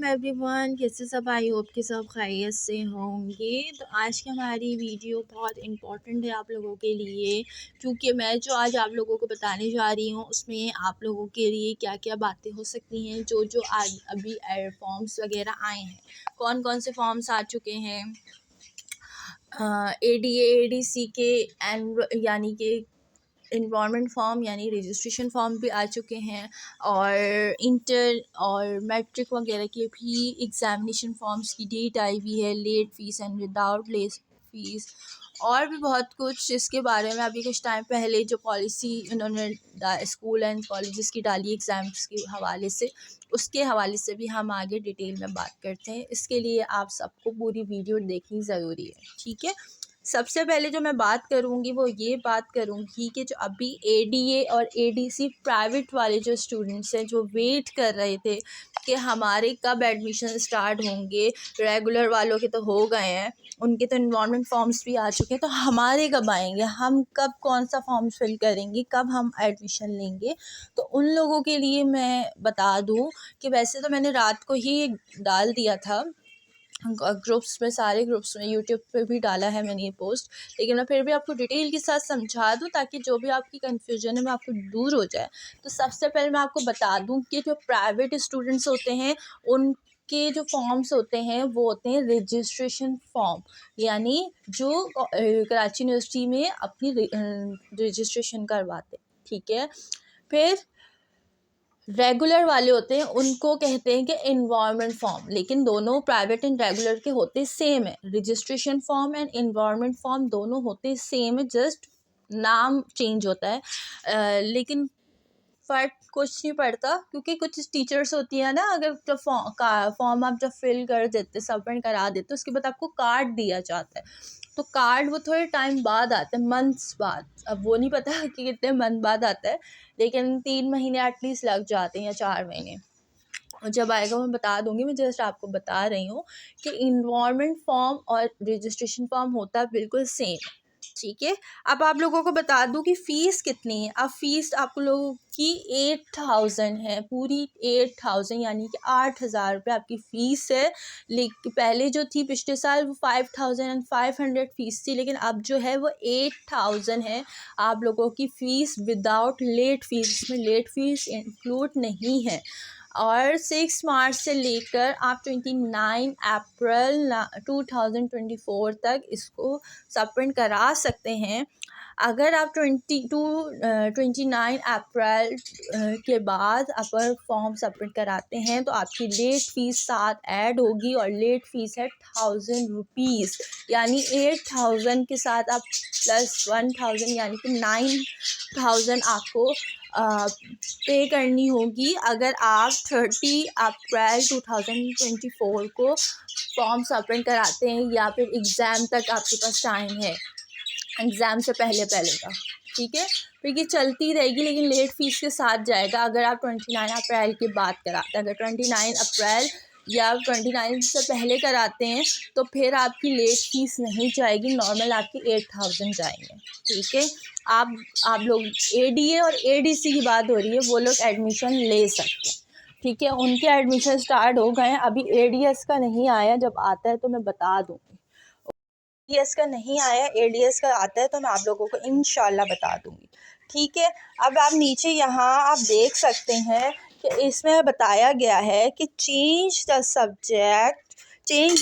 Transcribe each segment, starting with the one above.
Everyone, कैसे सब? I hope कि सब खैरियत से होंगे। तो आज की हमारी वीडियो बहुत इम्पोर्टेंट है आप लोगों के लिए, क्योंकि मैं जो आज आप लोगों को बताने जा रही हूँ उसमें आप लोगों के लिए क्या क्या बातें हो सकती हैं। जो आज अभी फॉर्म्स वगैरह आए हैं, कौन कौन से फॉर्म्स आ चुके हैं। ADA ADC के एंड यानी कि इन्वायरमेंट फॉर्म यानी रजिस्ट्रेशन फॉर्म भी आ चुके हैं, और इंटर और मैट्रिक वगैरह के भी एग्ज़ामिनेशन फॉर्म्स की डेट आई हुई है, late fees and without late fees, और भी बहुत कुछ जिसके बारे में अभी कुछ टाइम पहले जो पॉलिसी उन्होंने स्कूल एंड कॉलेजेस की डाली एग्ज़ाम्स के हवाले से, उसके हवाले से भी हम आगे डिटेल में बात करते हैं। इसके लिए आप सबको पूरी वीडियो देखनी ज़रूरी है, ठीक है। सबसे पहले जो मैं बात करूँगी वो ये बात करूँगी कि जो अभी ADA और ADC प्राइवेट वाले जो स्टूडेंट्स हैं, जो वेट कर रहे थे कि हमारे कब एडमिशन स्टार्ट होंगे, रेगुलर वालों के तो हो गए हैं, उनके तो इन्वायरमेंट फॉर्म्स भी आ चुके हैं, तो हमारे कब आएंगे, हम कब कौन सा फॉर्म फिल करेंगे, कब हम एडमिशन लेंगे। तो उन लोगों के लिए मैं बता दूं कि वैसे तो मैंने रात को ही डाल दिया था ग्रुप्स में, सारे ग्रुप्स में, यूट्यूब पे भी डाला है मैंने ये पोस्ट, लेकिन मैं फिर भी आपको डिटेल के साथ समझा दूं ताकि जो भी आपकी कन्फ्यूजन है वो आपको दूर हो जाए। तो सबसे पहले मैं आपको बता दूं कि जो प्राइवेट स्टूडेंट्स होते हैं उनके जो फॉर्म्स होते हैं वो होते हैं रजिस्ट्रेशन फॉर्म, यानी जो कराची यूनिवर्सिटी में अपनी रजिस्ट्रेशन करवाते, ठीक है। फिर रेगुलर वाले होते हैं उनको कहते हैं कि इन्वायरमेंट फॉर्म, लेकिन दोनों प्राइवेट एंड रेगुलर के होते सेम है। Registration form and environment form दोनों होते सेम है, जस्ट नाम चेंज होता है, लेकिन फ़र्क कुछ नहीं पड़ता, क्योंकि कुछ टीचर्स होती है ना, अगर जब फॉर्म आप जब फिल कर देते, सबमिट करा देते, उसके बाद आपको कार्ड दिया जाता है, तो कार्ड वो थोड़े टाइम बाद आता है, मंथ्स बाद। अब वो नहीं पता कि कितने मंथ बाद आता है, लेकिन 3 महीने एटलीस्ट लग जाते हैं या 4 महीने। और जब आएगा मैं बता दूंगी, मैं जस्ट आपको बता रही हूँ कि इन्वायरमेंट फॉर्म और रजिस्ट्रेशन फॉर्म होता है बिल्कुल सेम, ठीक है। अब आप लोगों को बता दूं कि फ़ीस कितनी है। अब फ़ीस आप लोगों की 8000 है, पूरी 8000 यानी कि 8000 रुपये आपकी फ़ीस है। लेकिन पहले जो थी पिछले साल वो 5500 फ़ीस थी, लेकिन अब जो है वो 8000 है आप लोगों की फ़ीस विदाउट लेट फ़ीस, इसमें लेट फ़ीस इंक्लूड नहीं है। और 6 मार्च से लेकर आप 29 अप्रैल 2024 तक इसको सबमिट करा सकते हैं। अगर आप 29 अप्रैल के बाद अपर फॉर्म सबमिट कराते हैं तो आपकी लेट फ़ीस साथ ऐड होगी, और लेट फ़ीस है 1000 रुपीज़, यानी 8000 के साथ आप प्लस 1000 यानी कि 9000 आपको पे करनी होगी अगर आप 30 अप्रैल 2024 को फॉर्म सबमिट कराते हैं, या फिर एग्ज़ाम तक आपके पास टाइम है, एग्ज़ाम से पहले पहले का, ठीक है। फिर ये चलती रहेगी, लेकिन लेट फ़ीस के साथ जाएगा अगर आप 29 अप्रैल की बात कराते हैं। अगर 29 अप्रैल या 29 से पहले कराते हैं तो फिर आपकी लेट फ़ीस नहीं जाएगी, नॉर्मल आपकी 8000 जाएंगे, ठीक है। आप लोग ADA और ADC की बात हो रही है, वो लोग एडमिशन ले सकते हैं, ठीक है, उनके एडमिशन स्टार्ट हो गए हैं। अभी ADS का नहीं आया, जब आता है तो मैं बता दूँगी। ADS का नहीं आया, ADS का आता है तो मैं आप लोगों को इंशाल्लाह बता दूँगी, ठीक है। अब आप नीचे यहाँ आप देख सकते हैं कि इसमें बताया गया है कि चेंज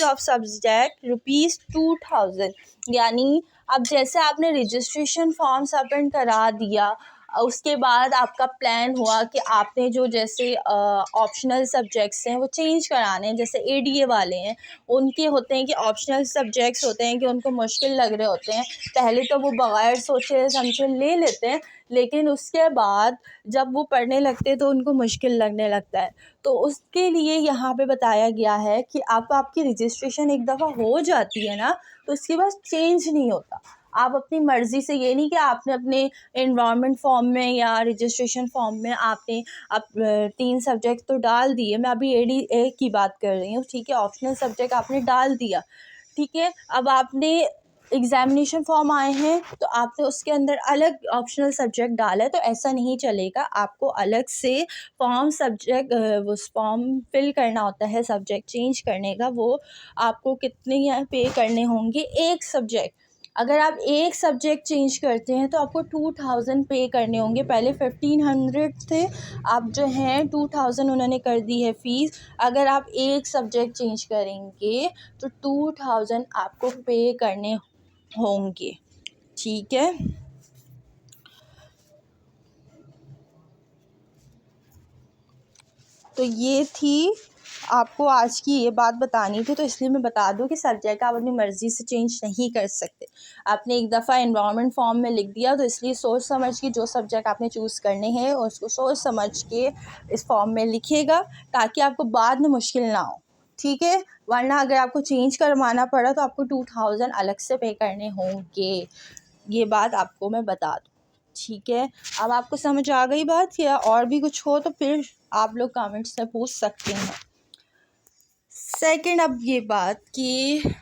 ऑफ सब्जेक्ट ₹2000, यानी अब जैसे आपने रजिस्ट्रेशन फॉर्म सबमिट करा दिया, उसके बाद आपका प्लान हुआ कि आपने जो जैसे ऑप्शनल सब्जेक्ट्स हैं वो चेंज कराने हैं, जैसे ADA वाले हैं उनके होते हैं कि ऑप्शनल सब्जेक्ट्स होते हैं कि उनको मुश्किल लग रहे होते हैं, पहले तो वो बग़ैर सोचे समझे ले लेते हैं, लेकिन उसके बाद जब वो पढ़ने लगते हैं तो उनको मुश्किल लगने लगता है। तो उसके लिए यहाँ पे बताया गया है कि अब आपकी रजिस्ट्रेशन एक दफ़ा हो जाती है ना, तो उसके बाद चेंज नहीं होता। आप अपनी मर्ज़ी से, ये नहीं कि आपने अपने एनवायरनमेंट फॉर्म में या रजिस्ट्रेशन फॉर्म में आपने अब 3 सब्जेक्ट तो डाल दिए, मैं अभी ADA की बात कर रही हूँ, ठीक है, ऑप्शनल सब्जेक्ट आपने डाल दिया, ठीक है। अब आपने एग्ज़ामिनेशन फॉर्म आए हैं तो आपने उसके अंदर अलग ऑप्शनल सब्जेक्ट डाला है, तो ऐसा नहीं चलेगा। आपको अलग से वो फॉर्म फिल करना होता है सब्जेक्ट चेंज करने का। वो आपको कितने पे करने होंगे, एक सब्जेक्ट। अगर आप एक सब्जेक्ट चेंज करते हैं तो आपको 2000 पे करने होंगे। पहले 1500 थे, अब जो हैं 2000 उन्होंने कर दी है फ़ीस। अगर आप एक सब्जेक्ट चेंज करेंगे तो 2000 आपको पे करने होंगे, ठीक है। तो ये थी, आपको आज की ये बात बतानी थी, तो इसलिए मैं बता दूं कि सब्जेक्ट आप अपनी मर्ज़ी से चेंज नहीं कर सकते। आपने एक दफ़ा एनवायरनमेंट फॉर्म में लिख दिया, तो इसलिए सोच समझ के जो सब्जेक्ट आपने चूज़ करने हैं उसको सोच समझ के इस फॉर्म में लिखिएगा, ताकि आपको बाद में मुश्किल ना हो, ठीक है। वरना अगर आपको चेंज करवाना पड़ा तो आपको 2000 अलग से पे करने होंगे। ये बात आपको मैं बता दूँ, ठीक है। अब आपको समझ आ गई बात, या और भी कुछ हो तो फिर आप लोग कमेंट्स में पूछ सकते हैं। सेकंड, अब ये बात कि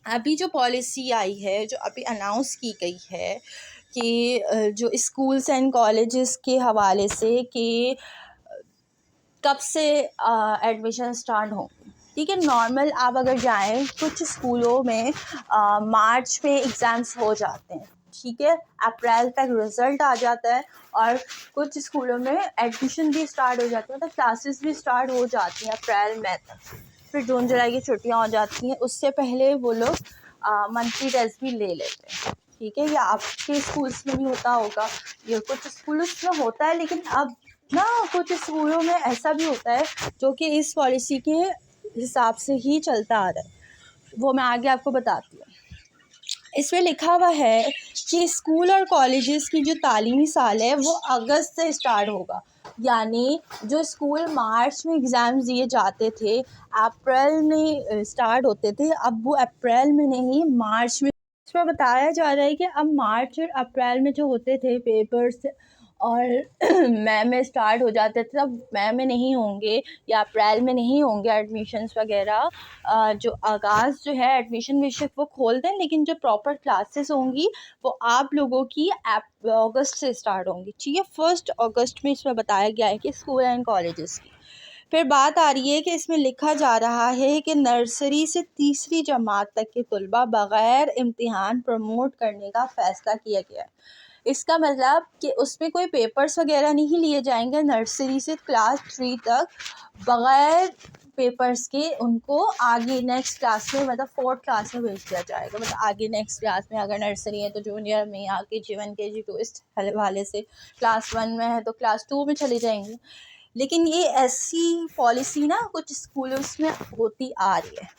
अभी जो पॉलिसी आई है, जो अभी अनाउंस की गई है कि जो स्कूल्स एंड कॉलेजेस के हवाले से कि कब से एडमिशन स्टार्ट हो, ठीक है। नॉर्मल आप अगर जाएं, कुछ स्कूलों में मार्च में एग्ज़ाम्स हो जाते हैं, ठीक है। अप्रैल तक रिज़ल्ट आ जाता है, और कुछ स्कूलों में एडमिशन भी स्टार्ट हो जाते हैं, मतलब क्लासेस भी स्टार्ट हो जाती हैं अप्रैल मई तक। फिर जून जुलाई की छुट्टियां हो जाती हैं, उससे पहले वो लोग मंथली टेस्ट भी ले लेते हैं, ठीक है। या आपके स्कूल्स में भी होता होगा, या कुछ स्कूल्स में होता है, लेकिन अब ना कुछ स्कूलों में ऐसा भी होता है जो कि इस पॉलिसी के हिसाब से ही चलता आ रहा है। वो मैं आगे आपको बताती हूँ। इसमें लिखा हुआ है कि स्कूल और कॉलेजेस की जो तालीमी साल है वो अगस्त से स्टार्ट होगा। यानी जो स्कूल मार्च में एग्ज़ाम्स दिए जाते थे, अप्रैल में स्टार्ट होते थे, अब वो अप्रैल में नहीं, मार्च में। इसमें बताया जा रहा है कि अब मार्च और अप्रैल में जो होते थे पेपर्स, और मई में स्टार्ट हो जाते थे, तब मई में नहीं होंगे या अप्रैल में नहीं होंगे एडमिशन्स वगैरह। जो आगाज़ जो है एडमिशन बेशक वो खोल दें, लेकिन जो प्रॉपर क्लासेस होंगी वो आप लोगों की अगस्त से स्टार्ट होंगी, ठीक है। 1 अगस्त में इसमें बताया गया है कि स्कूल एंड कॉलेजेस की। फिर बात आ रही है कि इसमें लिखा जा रहा है कि नर्सरी से तीसरी जमात तक के तलबा बग़ैर इम्तिहान प्रमोट करने का फ़ैसला किया गया है। इसका मतलब कि उसमें कोई पेपर्स वगैरह नहीं लिए जाएंगे। नर्सरी से क्लास 3 तक बग़ैर पेपर्स के उनको आगे नेक्स्ट क्लास में, मतलब 4th क्लास में भेज दिया जाएगा। मतलब आगे नेक्स्ट क्लास में, अगर नर्सरी है तो जूनियर में, या KG 1 KG 2 इस हवाले से, क्लास 1 में है तो क्लास 2 में चले जाएंगे। लेकिन ये ऐसी पॉलिसी ना कुछ स्कूल्स में होती आ रही है।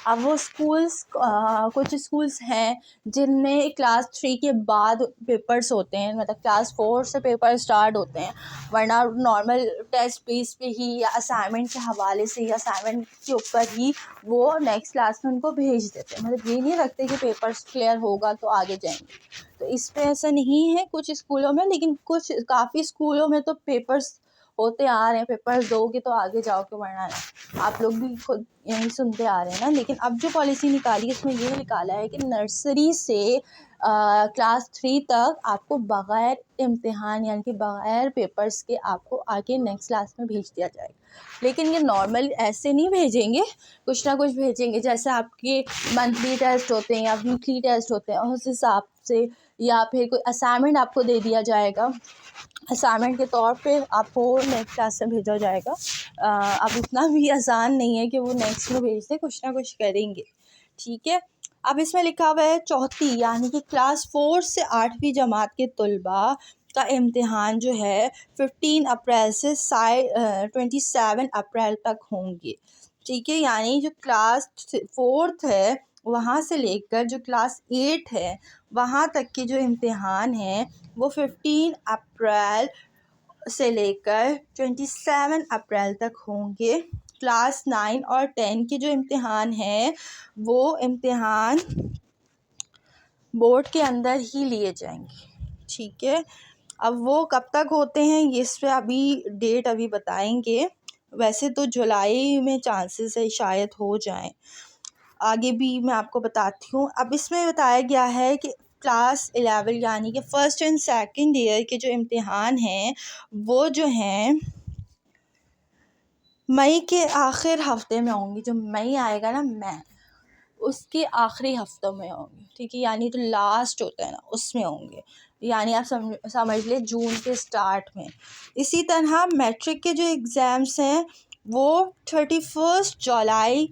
अब वो स्कूल्स, कुछ स्कूल्स हैं जिनमें क्लास 3 के बाद पेपर्स होते हैं, मतलब क्लास 4 से पेपर स्टार्ट होते हैं। वरना नॉर्मल टेस्ट बेस पे ही, या असाइनमेंट के हवाले से, या असाइनमेंट के ऊपर ही वो नेक्स्ट क्लास में उनको भेज देते हैं। मतलब ये नहीं रखते कि पेपर्स क्लियर होगा तो आगे जाएंगे। तो इस पे ऐसा नहीं है कुछ स्कूलों में, लेकिन कुछ काफ़ी स्कूलों में तो पेपर्स होते आ रहे हैं। पेपर्स दोगे तो आगे जाओगे, वरना नहीं। आप लोग भी खुद यही सुनते आ रहे हैं ना। लेकिन अब जो पॉलिसी निकाली है उसमें ये निकाला है कि नर्सरी से क्लास 3 तक आपको बग़ैर इम्तिहान, यानी कि बग़ैर पेपर्स के आपको आगे नेक्स्ट क्लास में भेज दिया जाएगा। लेकिन ये नॉर्मल ऐसे नहीं भेजेंगे, कुछ ना कुछ भेजेंगे। जैसे आपके मंथली टेस्ट होते हैं या वीकली टेस्ट होते हैं, उस हिसाब से, या फिर कोई असाइनमेंट आपको दे दिया जाएगा, असाइनमेंट के तौर पे आपको नेक्स्ट क्लास में भेजा जाएगा। अब इतना भी आसान नहीं है कि वो नेक्स्ट में भेज दें, कुछ ना कुछ करेंगे, ठीक है। अब इसमें लिखा हुआ है चौथी, यानी कि क्लास 4 से 8वीं जमात के तलबा का इम्तिहान जो है 15 अप्रैल से 27 अप्रैल तक होंगे, ठीक है। यानी जो क्लास 4th है वहाँ से लेकर जो क्लास 8 है वहाँ तक के जो इम्तिहान हैं वो 15 अप्रैल से लेकर 27 अप्रैल तक होंगे। क्लास 9 और 10 के जो इम्तिहान हैं वो इम्तिहान बोर्ड के अंदर ही लिए जाएंगे, ठीक है। अब वो कब तक होते हैं ये इस पर अभी डेट अभी बताएंगे। वैसे तो जुलाई में चांसेस है शायद हो जाएं। आगे भी मैं आपको बताती हूँ। अब इसमें बताया गया है कि क्लास 11 यानी कि फ़र्स्ट एंड सेकंड ईयर के जो इम्तिहान हैं वो जो हैं मई के आखिर हफ्ते में होंगी। जो मई आएगा ना, मई, उसके आखिरी हफ्तों में होंगे, ठीक है, यानी जो लास्ट होता है ना उसमें होंगे, यानी आप समझ ले जून के स्टार्ट में। इसी तरह मैट्रिक के जो एग्ज़ाम्स हैं वो 31 जुलाई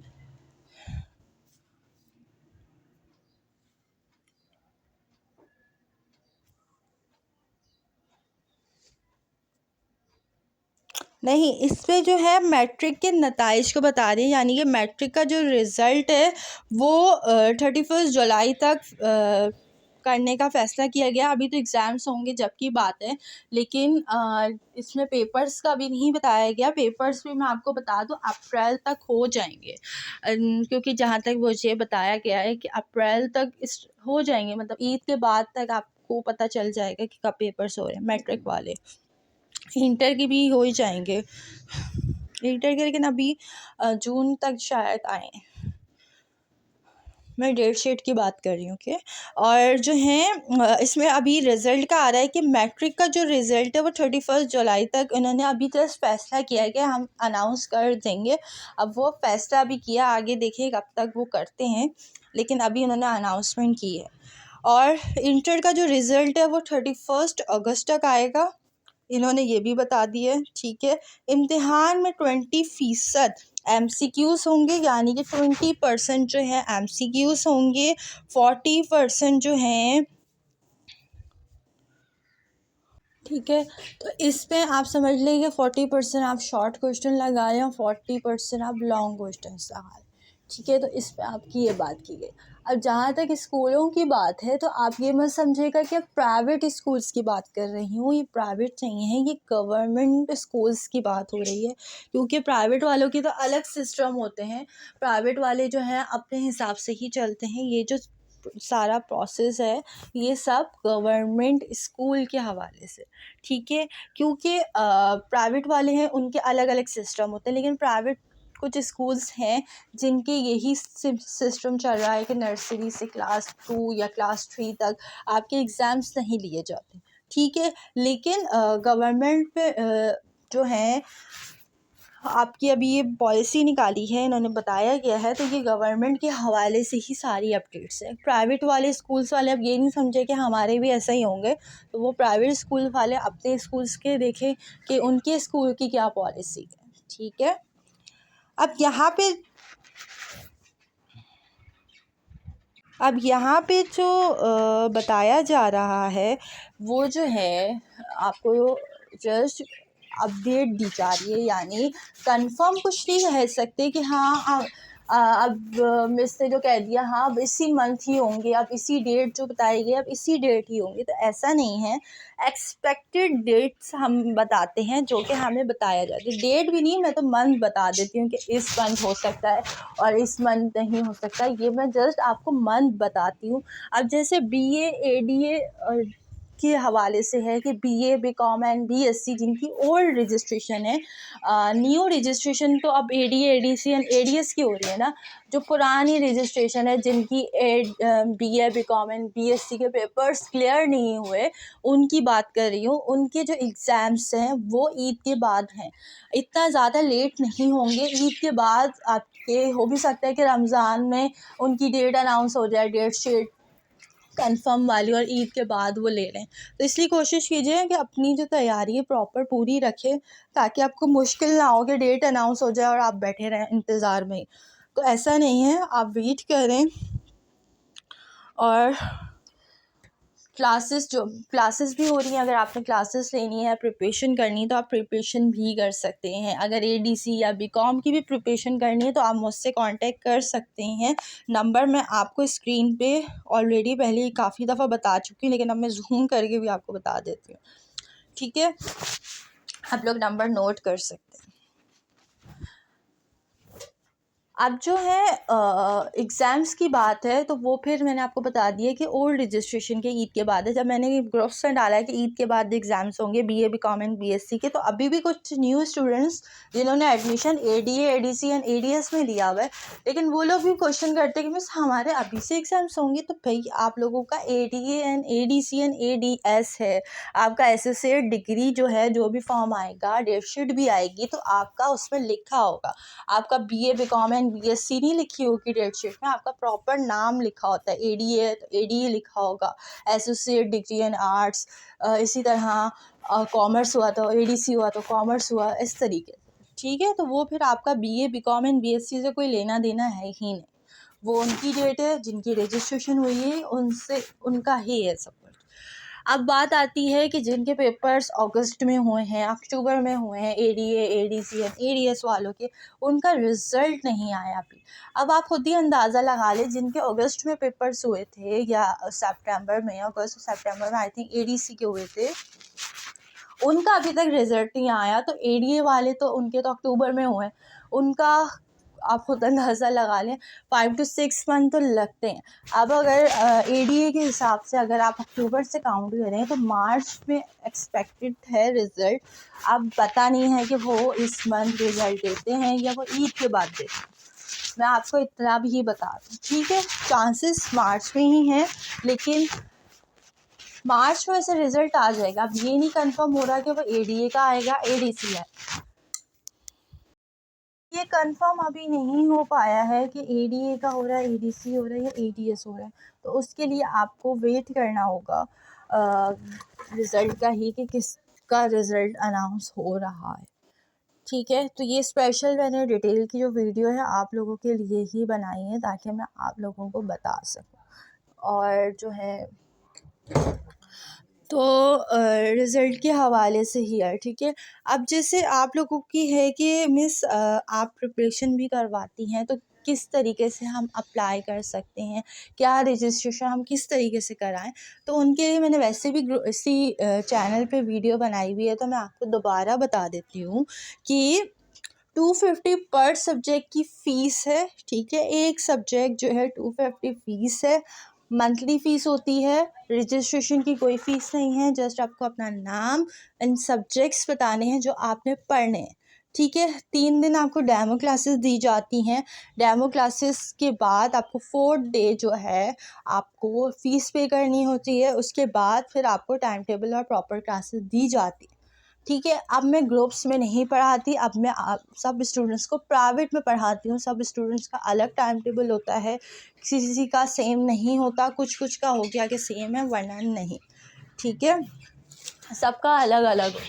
नहीं, इस पे जो है मैट्रिक के नताइज को बता रही है, यानी कि मैट्रिक का जो रिज़ल्ट है वो 31 जुलाई तक करने का फ़ैसला किया गया। अभी तो एग्ज़ाम्स होंगे जब की बात है, लेकिन इसमें पेपर्स का भी नहीं बताया गया। पेपर्स भी मैं आपको बता दूँ अप्रैल तक हो जाएंगे, क्योंकि जहाँ तक मुझे बताया गया है कि अप्रैल तक इस हो जाएंगे, मतलब ईद के बाद तक आपको पता चल जाएगा कि कब पेपर्स हो रहे हैं मैट्रिक वाले। इंटर के भी हो ही जाएंगे, इंटर के, लेकिन अभी जून तक शायद आए। मैं डेट शीट की बात कर रही हूँ कि और जो है इसमें अभी रिज़ल्ट का आ रहा है कि मैट्रिक का जो रिज़ल्ट है वो 31 जुलाई तक उन्होंने अभी जस्ट फ़ैसला किया है कि हम अनाउंस कर देंगे। अब वो फ़ैसला अभी किया, आगे देखिए कब तक वो करते हैं, लेकिन अभी उन्होंने अनाउंसमेंट की है। और इंटर का जो रिज़ल्ट है वो 31 अगस्त तक आएगा, इन्होंने ये भी बता दिया है, ठीक है। इम्तिहान में 20% MCQs होंगे, यानी कि 20% जो है MCQs होंगे, 40% जो हैं, ठीक है। तो इस पे आप समझ लीजिए 40% आप शॉर्ट क्वेश्चन लगाएं और 40% आप लॉन्ग क्वेश्चन लगाएं, ठीक है। तो इस पे आपकी ये बात की गई। अब जहाँ तक स्कूलों की बात है तो आप ये मत समझिएगा कि प्राइवेट स्कूल्स की बात कर रही हूँ, ये प्राइवेट नहीं है, ये गवर्नमेंट स्कूल्स की बात हो रही है, क्योंकि प्राइवेट वालों के तो अलग सिस्टम होते हैं। प्राइवेट वाले जो हैं अपने हिसाब से ही चलते हैं। ये जो सारा प्रोसेस है ये सब गवर्नमेंट स्कूल के हवाले से, ठीक है। क्योंकि प्राइवेट वाले हैं उनके अलग अलग सिस्टम होते हैं, लेकिन प्राइवेट कुछ स्कूल्स हैं जिनके यही सिस्टम चल रहा है कि नर्सरी से क्लास 2 या क्लास 3 तक आपके एग्ज़ाम्स नहीं लिए जाते, ठीक है। लेकिन गवर्नमेंट पे जो है आपकी अभी ये पॉलिसी निकाली है, इन्होंने बताया गया है, तो ये गवर्नमेंट के हवाले से ही सारी अपडेट्स हैं। प्राइवेट वाले स्कूल्स वाले अब ये नहीं समझे कि हमारे भी ऐसा ही होंगे, तो वो प्राइवेट स्कूल वाले अपने स्कूल्स के देखें कि उनके स्कूल की क्या पॉलिसी है, ठीक है। अब यहाँ पे जो बताया जा रहा है वो जो है आपको जस्ट अपडेट दी जा रही है, यानी कंफर्म कुछ नहीं कह सकते कि हाँ अब मिस ने जो कह दिया हाँ अब इसी मंथ ही होंगे, अब इसी डेट जो बताई गई अब इसी डेट ही होंगे, तो ऐसा नहीं है। एक्सपेक्टेड डेट्स हम बताते हैं जो कि हमें बताया जाता है। डेट भी नहीं, मैं तो मंथ बता देती हूँ कि इस मंथ हो सकता है और इस मंथ नहीं हो सकता, ये मैं जस्ट आपको मंथ बताती हूँ। अब जैसे BA ADA के हवाले से है कि BA BCom एंड BSc जिनकी ओल्ड रजिस्ट्रेशन है, न्यू रजिस्ट्रेशन तो अब ADA ADC एंड ADS की हो रही है ना। जो पुरानी रजिस्ट्रेशन है जिनकी BA BCom एंड BSc के पेपर्स क्लियर नहीं हुए उनकी बात कर रही हूँ। उनके जो एग्ज़ाम्स हैं वो ईद के बाद हैं, इतना ज़्यादा लेट नहीं होंगे। ईद के बाद आपके हो भी सकता है कि रमज़ान में उनकी डेट अनाउंस हो जाए, डेट शीट कंफर्म वाली, और ईद के बाद वो ले लें। तो इसलिए कोशिश कीजिए कि अपनी जो तैयारी है प्रॉपर पूरी रखें, ताकि आपको मुश्किल ना हो कि डेट अनाउंस हो जाए और आप बैठे रहें इंतज़ार में। तो ऐसा नहीं है, आप वेट करें। और क्लासेस भी हो रही हैं, अगर आपने क्लासेस लेनी है, प्रिपरेशन करनी है, तो आप प्रिपरेशन भी कर सकते हैं। अगर ADC या BCom की भी प्रिपरेशन करनी है तो आप मुझसे कांटेक्ट कर सकते हैं। नंबर मैं आपको स्क्रीन पे ऑलरेडी पहले काफ़ी दफ़ा बता चुकी हूँ, लेकिन अब मैं जूम करके भी आपको बता देती हूँ, ठीक है। आप लोग नंबर नोट कर सकते हैं। अब जो है एग्ज़ाम्स की बात है तो वो फिर मैंने आपको बता दिया कि ओल्ड रजिस्ट्रेशन के ईद के बाद है। जब मैंने ग्रुप्स में डाला है कि ईद के बाद एग्ज़ाम्स होंगे बीए बीकॉम एंड बीएससी के, तो अभी भी कुछ न्यू स्टूडेंट्स जिन्होंने admission ADA ADC and ADS में लिया हुआ है, लेकिन वो लोग भी क्वेश्चन करते हैं कि मिस हमारे अभी से एग्ज़ाम्स होंगे। तो भाई आप लोगों का ADA and ADC and ADS है, आपका एसोसिएट डिग्री जो है, जो भी फॉर्म आएगा, डेटशीट भी आएगी, तो आपका उसमें लिखा होगा, आपका बीए बीकॉम एंड बीएससी नहीं लिखी होगी डेटशीट में, आपका प्रॉपर नाम लिखा होता है। एडीए तो एडीए लिखा होगा, एसोसिएट डिग्री इन आर्ट्स, इसी तरह कॉमर्स हुआ तो एडीसी हुआ तो कॉमर्स हुआ, इस तरीके से। ठीक है, तो वो फिर आपका बीए बीकॉम एंड बीएससी से कोई लेना देना है ही नहीं। वो उनकी डेट है, जिनकी रजिस्ट्रेशन हुई है उनसे, उनका ही है सब कुछ। अब बात आती है कि जिनके पेपर्स अगस्त में हुए हैं, अक्टूबर में हुए हैं, एडीए एडीसी एडीएस वालों के, उनका रिज़ल्ट नहीं आया अभी। अब आप खुद ही अंदाज़ा लगा लें, जिनके अगस्त में पेपर्स हुए थे या सितंबर में, अगस्त सितंबर में आई थिंक एडीसी के हुए थे, उनका अभी तक रिज़ल्ट नहीं आया। तो एडीए वाले तो उनके तो अक्टूबर में हुए, उनका आप खुद अंदाज़ा लगा लें 5 to 6 मंथ तो लगते हैं। अब अगर एडीए के हिसाब से अगर आप अक्टूबर से काउंट करें तो मार्च में एक्सपेक्टेड है रिज़ल्ट। अब पता नहीं है कि वो इस मंथ रिज़ल्ट देते हैं या वो ईद के बाद देते हैं, मैं आपको इतना भी बता दूँ। ठीक है, चांसेस मार्च में ही हैं, लेकिन मार्च में से रिज़ल्ट आ जाएगा। अब ये नहीं कंफर्म हो रहा कि वो एडीए का आएगा एडीसी है, ये कंफर्म अभी नहीं हो पाया है कि एडीए का हो रहा है, एडीसी हो रहा है या एडीएस हो रहा है। तो उसके लिए आपको वेट करना होगा रिज़ल्ट का ही, कि किसका रिज़ल्ट अनाउंस हो रहा है। ठीक है, तो ये स्पेशल मैंने डिटेल की जो वीडियो है आप लोगों के लिए ही बनाई है, ताकि मैं आप लोगों को बता सकूं। और जो है तो रिज़ल्ट के हवाले से ही है। ठीक है, अब जैसे आप लोगों की है कि मिस आप प्रिपरेशन भी करवाती हैं, तो किस तरीके से हम अप्लाई कर सकते हैं, क्या रजिस्ट्रेशन हम किस तरीके से कराएं, तो उनके लिए मैंने वैसे भी इसी चैनल पे वीडियो बनाई हुई है, तो मैं आपको दोबारा बता देती हूँ कि 250 पर सब्जेक्ट की फ़ीस है। ठीक है, एक सब्जेक्ट जो है 250 फ़ीस है, मंथली फ़ीस होती है। रजिस्ट्रेशन की कोई फ़ीस नहीं है, जस्ट आपको अपना नाम एंड सब्जेक्ट्स बताने हैं जो आपने पढ़ने हैं। ठीक है, 3 दिन आपको डेमो क्लासेस दी जाती हैं। डेमो क्लासेस के बाद आपको 4th डे जो है आपको फ़ीस पे करनी होती है। उसके बाद फिर आपको टाइम टेबल और प्रॉपर क्लासेस दी जाती है। ठीक है, अब मैं ग्रुप्स में नहीं पढ़ाती, अब मैं आप सब स्टूडेंट्स को प्राइवेट में पढ़ाती हूँ। सब स्टूडेंट्स का अलग टाइम टेबल होता है, किसी का सेम नहीं होता, कुछ कुछ का हो गया कि सेम है वरना नहीं। ठीक है, सबका अलग अलग हो।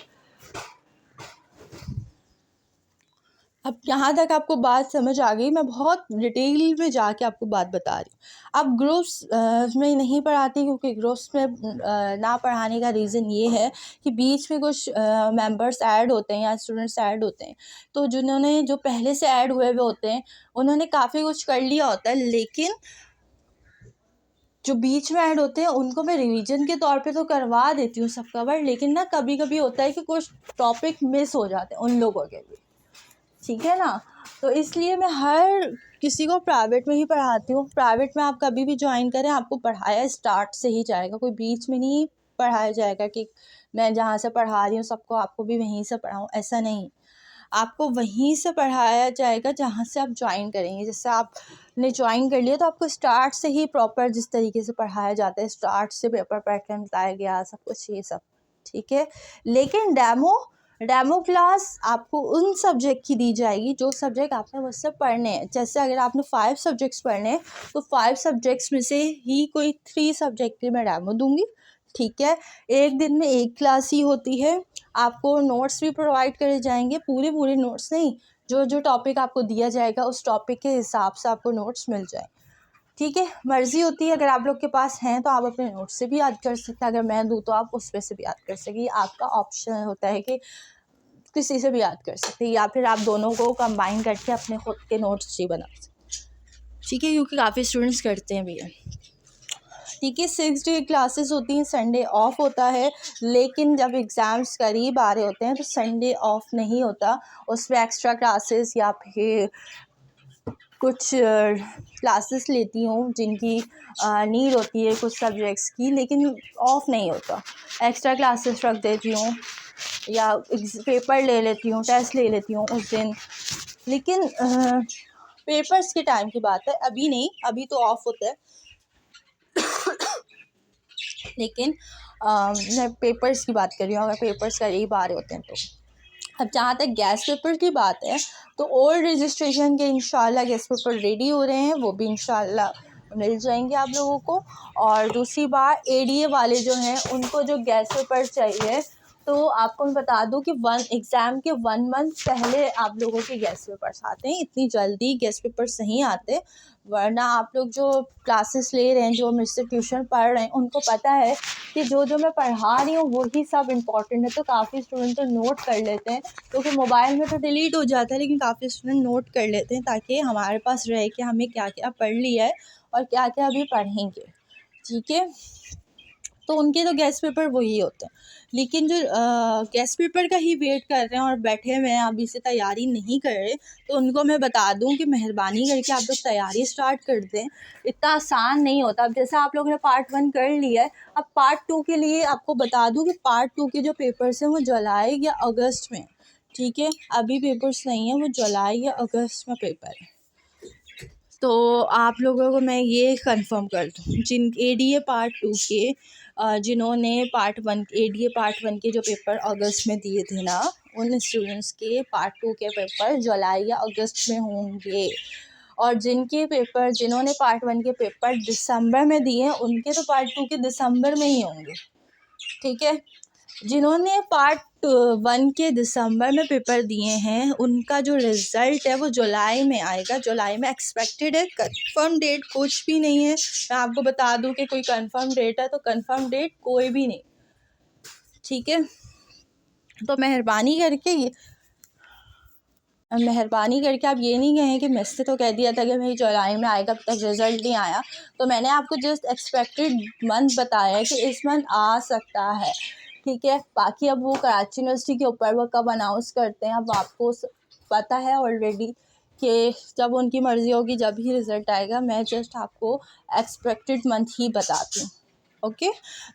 अब यहाँ तक आपको बात समझ आ गई, मैं बहुत डिटेल में जाके आपको बात बता रही हूँ। अब ग्रुप्स में नहीं पढ़ाती, क्योंकि ग्रुप्स में ना पढ़ाने का रीज़न ये है कि बीच में कुछ मेंबर्स ऐड होते हैं या स्टूडेंट्स ऐड होते हैं, तो जिन्होंने जो पहले से ऐड हुए हुए होते हैं उन्होंने काफ़ी कुछ कर लिया होता है, लेकिन जो बीच में ऐड होते हैं उनको मैं रिवीजन के तौर पे तो करवा देती हूँ सब कवर, लेकिन ना कभी कभी होता है कि कुछ टॉपिक मिस हो जाते हैं उन लोगों के भी। ठीक है ना, तो इसलिए मैं हर किसी को प्राइवेट में ही पढ़ाती हूँ। प्राइवेट में आप कभी भी ज्वाइन करें, आपको पढ़ाया स्टार्ट से ही जाएगा, कोई बीच में नहीं पढ़ाया जाएगा कि मैं जहाँ से पढ़ा रही हूँ सबको आपको भी वहीं से पढ़ाऊँ, ऐसा नहीं। आपको वहीं से पढ़ाया जाएगा जहाँ से आप ज्वाइन करेंगे। जैसे आपने ज्वाइन कर लिया तो आपको स्टार्ट से ही प्रॉपर जिस तरीके से पढ़ाया जाता है, स्टार्ट से पेपर पैटर्न बताया गया, सब कुछ ये सब। ठीक है, लेकिन डेमो क्लास आपको उन सब्जेक्ट की दी जाएगी जो सब्जेक्ट आपने मुझसे पढ़ने हैं। जैसे अगर आपने 5 सब्जेक्ट्स पढ़ने हैं तो 5 सब्जेक्ट्स में से ही कोई 3 सब्जेक्ट की मैं डेमो दूंगी। ठीक है, एक दिन में एक क्लास ही होती है। आपको नोट्स भी प्रोवाइड करे जाएंगे, पूरे नोट्स नहीं, जो जो टॉपिक आपको दिया जाएगा उस टॉपिक के हिसाब से आपको नोट्स मिल जाए। ठीक है, मर्ज़ी होती है, अगर आप लोग के पास हैं तो आप अपने नोट्स से भी याद कर सकते हैं, अगर मैं दूँ तो आप उसमें से भी याद कर सकें। आपका ऑप्शन होता है कि किसी से भी याद कर सकते हैं, या फिर आप दोनों को कंबाइन करके अपने खुद के नोट्स ही बना सकते। ठीक है, क्योंकि काफ़ी स्टूडेंट्स करते हैं भैया। ठीक है, 6 डे क्लासेस होती हैं, संडे ऑफ होता है, लेकिन जब एग्ज़ाम्स करीब आ रहे होते हैं तो संडे ऑफ नहीं होता, उसमें एक्स्ट्रा क्लासेस या फिर कुछ क्लासेस लेती हूँ जिनकी नीड होती है कुछ सब्जेक्ट्स की, लेकिन ऑफ नहीं होता। एक्स्ट्रा क्लासेस रख देती हूँ या पेपर ले लेती हूँ, टेस्ट ले लेती हूँ उस दिन। लेकिन पेपर्स के टाइम की बात है, अभी नहीं, अभी तो ऑफ होता है। लेकिन मैं पेपर्स की बात कर रही हूँ, अगर पेपर्स करीब आ रहे होते हैं तो। अब जहाँ तक गैस पेपर की बात है, तो ओल्ड रजिस्ट्रेशन के इंशाल्लाह गैस पेपर रेडी हो रहे हैं, वो भी इंशाल्लाह मिल जाएंगे आप लोगों को। और दूसरी बात, एडीए वाले जो हैं उनको जो गैस पेपर चाहिए, तो आपको मैं बता दूं कि एग्ज़ाम के 1 मंथ पहले आप लोगों के गैस पेपर्स आते हैं। इतनी जल्दी गैस पेपर्स नहीं आते, वरना आप लोग जो क्लासेस ले रहे हैं, जो मुझसे ट्यूशन पढ़ रहे हैं, उनको पता है कि जो मैं पढ़ा रही हूँ वही सब इम्पॉर्टेंट है। तो काफ़ी स्टूडेंट तो नोट कर लेते हैं, क्योंकि मोबाइल में तो डिलीट हो जाता है, लेकिन काफ़ी स्टूडेंट नोट कर लेते हैं ताकि हमारे पास रहे कि हमें क्या क्या पढ़ लिया है और क्या क्या अभी पढ़ेंगे। ठीक है, तो उनके तो गैस पेपर वही होते हैं। लेकिन जो गैस पेपर का ही वेट कर रहे हैं और बैठे हुए हैं, अभी से तैयारी नहीं कर रहे, तो उनको मैं बता दूं कि मेहरबानी करके आप लोग तैयारी स्टार्ट कर दें। इतना आसान नहीं होता। अब जैसे आप लोगों ने पार्ट 1 कर लिया है, अब पार्ट 2 के लिए आपको बता दूं कि पार्ट 2 के जो पेपर्स हैं वो जुलाई या अगस्त में। ठीक है, अभी पेपर्स नहीं है, वो जुलाई या अगस्त में पेपर है। तो आप लोगों को मैं ये कंफर्म कर दूँ, जिन एडीए पार्ट 2 के जिन्होंने एडीए पार्ट 1 के जो पेपर अगस्त में दिए थे ना, उन स्टूडेंट्स के पार्ट 2 के पेपर जुलाई या अगस्त में होंगे। और जिन्होंने पार्ट 1 के पेपर दिसंबर में दिए हैं, उनके तो पार्ट 2 के दिसंबर में ही होंगे। ठीक है, जिन्होंने पार्ट 1 के दिसंबर में पेपर दिए हैं, उनका जो रिज़ल्ट है वो जुलाई में आएगा। जुलाई में एक्सपेक्टेड है, कंफर्म डेट कुछ भी नहीं है। मैं आपको बता दूं कि कोई कंफर्म डेट है तो कंफर्म डेट कोई भी नहीं। ठीक है, तो मेहरबानी करके आप ये नहीं कहें कि मिस से तो कह दिया था कि भाई जुलाई में आएगा, अब तक रिज़ल्ट नहीं आया। तो मैंने आपको जस्ट एक्सपेक्टेड मंथ बताया है कि इस मंथ आ सकता है। ठीक है, बाकी अब वो कराची यूनिवर्सिटी के ऊपर वो कब अनाउंस करते हैं, अब आपको पता है ऑलरेडी कि जब उनकी मर्ज़ी होगी जब ही रिज़ल्ट आएगा। मैं जस्ट आपको एक्सपेक्टेड मंथ ही बताती हूँ। ओके,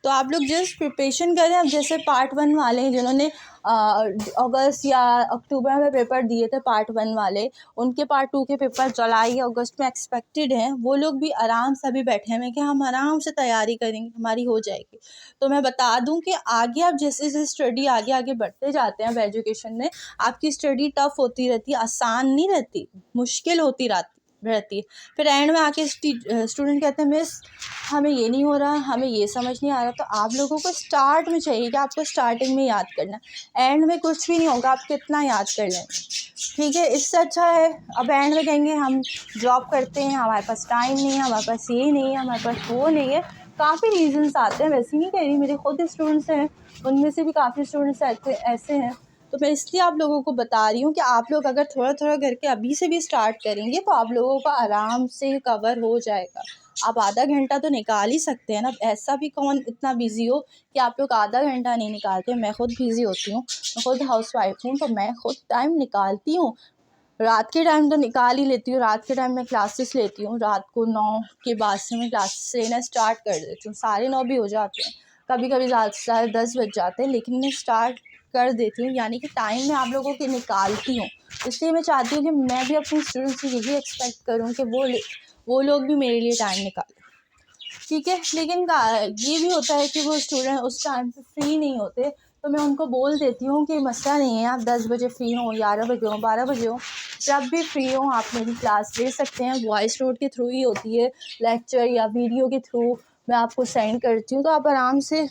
तो आप लोग जस्ट प्रिपरेशन करें। अब जैसे पार्ट 1 वाले हैं जिन्होंने अगस्त या अक्टूबर में पेपर दिए थे, पार्ट 1 वाले, उनके पार्ट 2 के पेपर जुलाई या अगस्त में एक्सपेक्टेड हैं। वो लोग भी आराम से अभी बैठे हैं कि हम आराम से तैयारी करेंगे, हमारी हो जाएगी। तो मैं बता दूं कि आगे आप जैसे जैसे स्टडी आगे बढ़ते जाते हैं, अब एजुकेशन में आपकी स्टडी टफ होती रहती है, आसान नहीं रहती, मुश्किल होती रहती है। फिर एंड में आके स्टूडेंट कहते हैं मिस हमें ये नहीं हो रहा, हमें ये समझ नहीं आ रहा। तो आप लोगों को स्टार्ट में चाहिए कि आपको स्टार्टिंग में याद करना, एंड में कुछ भी नहीं होगा, आप कितना याद कर लेंगे। ठीक है, इससे अच्छा है अब एंड में कहेंगे हम जॉब करते हैं, हमारे पास टाइम नहीं है, हमारे पास ये नहीं है, हमारे पास वो नहीं है। काफ़ी रीजंस आते हैं, वैसे नहीं कह रही, मेरे खुद स्टूडेंट्स हैं, उनमें से भी काफ़ी स्टूडेंट्स ऐसे हैं। तो मैं इसलिए आप लोगों को बता रही हूँ कि आप लोग अगर थोड़ा थोड़ा करके अभी से भी स्टार्ट करेंगे तो आप लोगों का आराम से कवर हो जाएगा। आप आधा घंटा तो निकाल ही सकते हैं ना, ऐसा भी कौन इतना बिजी हो कि आप लोग आधा घंटा नहीं निकालते। मैं खुद बिजी होती हूँ, मैं खुद हाउसवाइफ हूँ, तो मैं खुद टाइम निकालती हूँ। रात के टाइम तो निकाल ही लेती हूँ, रात के टाइम मैं क्लासेस लेती हूँ। रात को 9 के बाद से मैं क्लासेस लेना स्टार्ट कर देती हूँ, 9:30 भी हो जाते हैं, कभी कभी ज़्यादा से ज़्यादा 10 बज जाते हैं, लेकिन मैं स्टार्ट कर देती हूँ। यानी कि टाइम मैं आप लोगों के निकालती हूँ। इसलिए मैं चाहती हूँ कि मैं भी अपने स्टूडेंट्स से यही एक्सपेक्ट करूँ कि वो लोग भी मेरे लिए टाइम निकालें। ठीक है, लेकिन ये भी होता है कि वो स्टूडेंट उस टाइम पे फ्री नहीं होते, तो मैं उनको बोल देती हूँ कि मसला नहीं है, आप 10 बजे फ्री हो, 11 बजे हो, 12 बजे हो, जब भी फ्री हो आप मेरी क्लास ले सकते हैं। वॉइस नोट के थ्रू ही होती है, लेक्चर या वीडियो के थ्रू मैं आपको सेंड करती हूँ, तो आप आराम से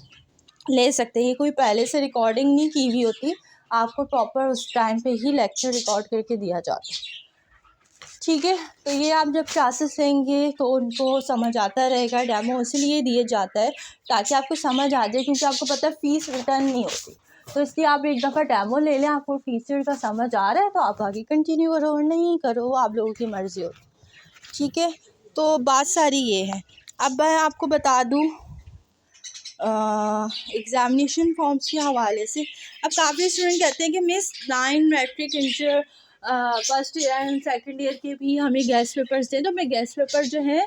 ले सकते हैं। ये कोई पहले से रिकॉर्डिंग नहीं की हुई होती, आपको प्रॉपर उस टाइम पे ही लेक्चर रिकॉर्ड करके दिया जाता है। ठीक है, तो ये आप जब क्लासेस लेंगे तो उनको समझ आता रहेगा। डेमो इसलिए दिए जाता है ताकि आपको समझ आ जाए, क्योंकि आपको पता है फ़ीस रिटर्न नहीं होती, तो इसलिए आप एक दफ़ा डेमो ले लें। आपको टीचर का समझ आ रहा है तो आप आगे कंटिन्यू करो, और नहीं करो, आप लोगों की मर्ज़ी होती। ठीक है, तो बात सारी ये है। अब मैं आपको बता दूँ एग्ज़ामिनेशन फॉर्म्स के हवाले से। अब काफ़ी स्टूडेंट कहते हैं कि miss 9 matric inter first year and second year के भी हमें गेस्ट पेपर्स थे। तो मैं गेस्ट पेपर जो है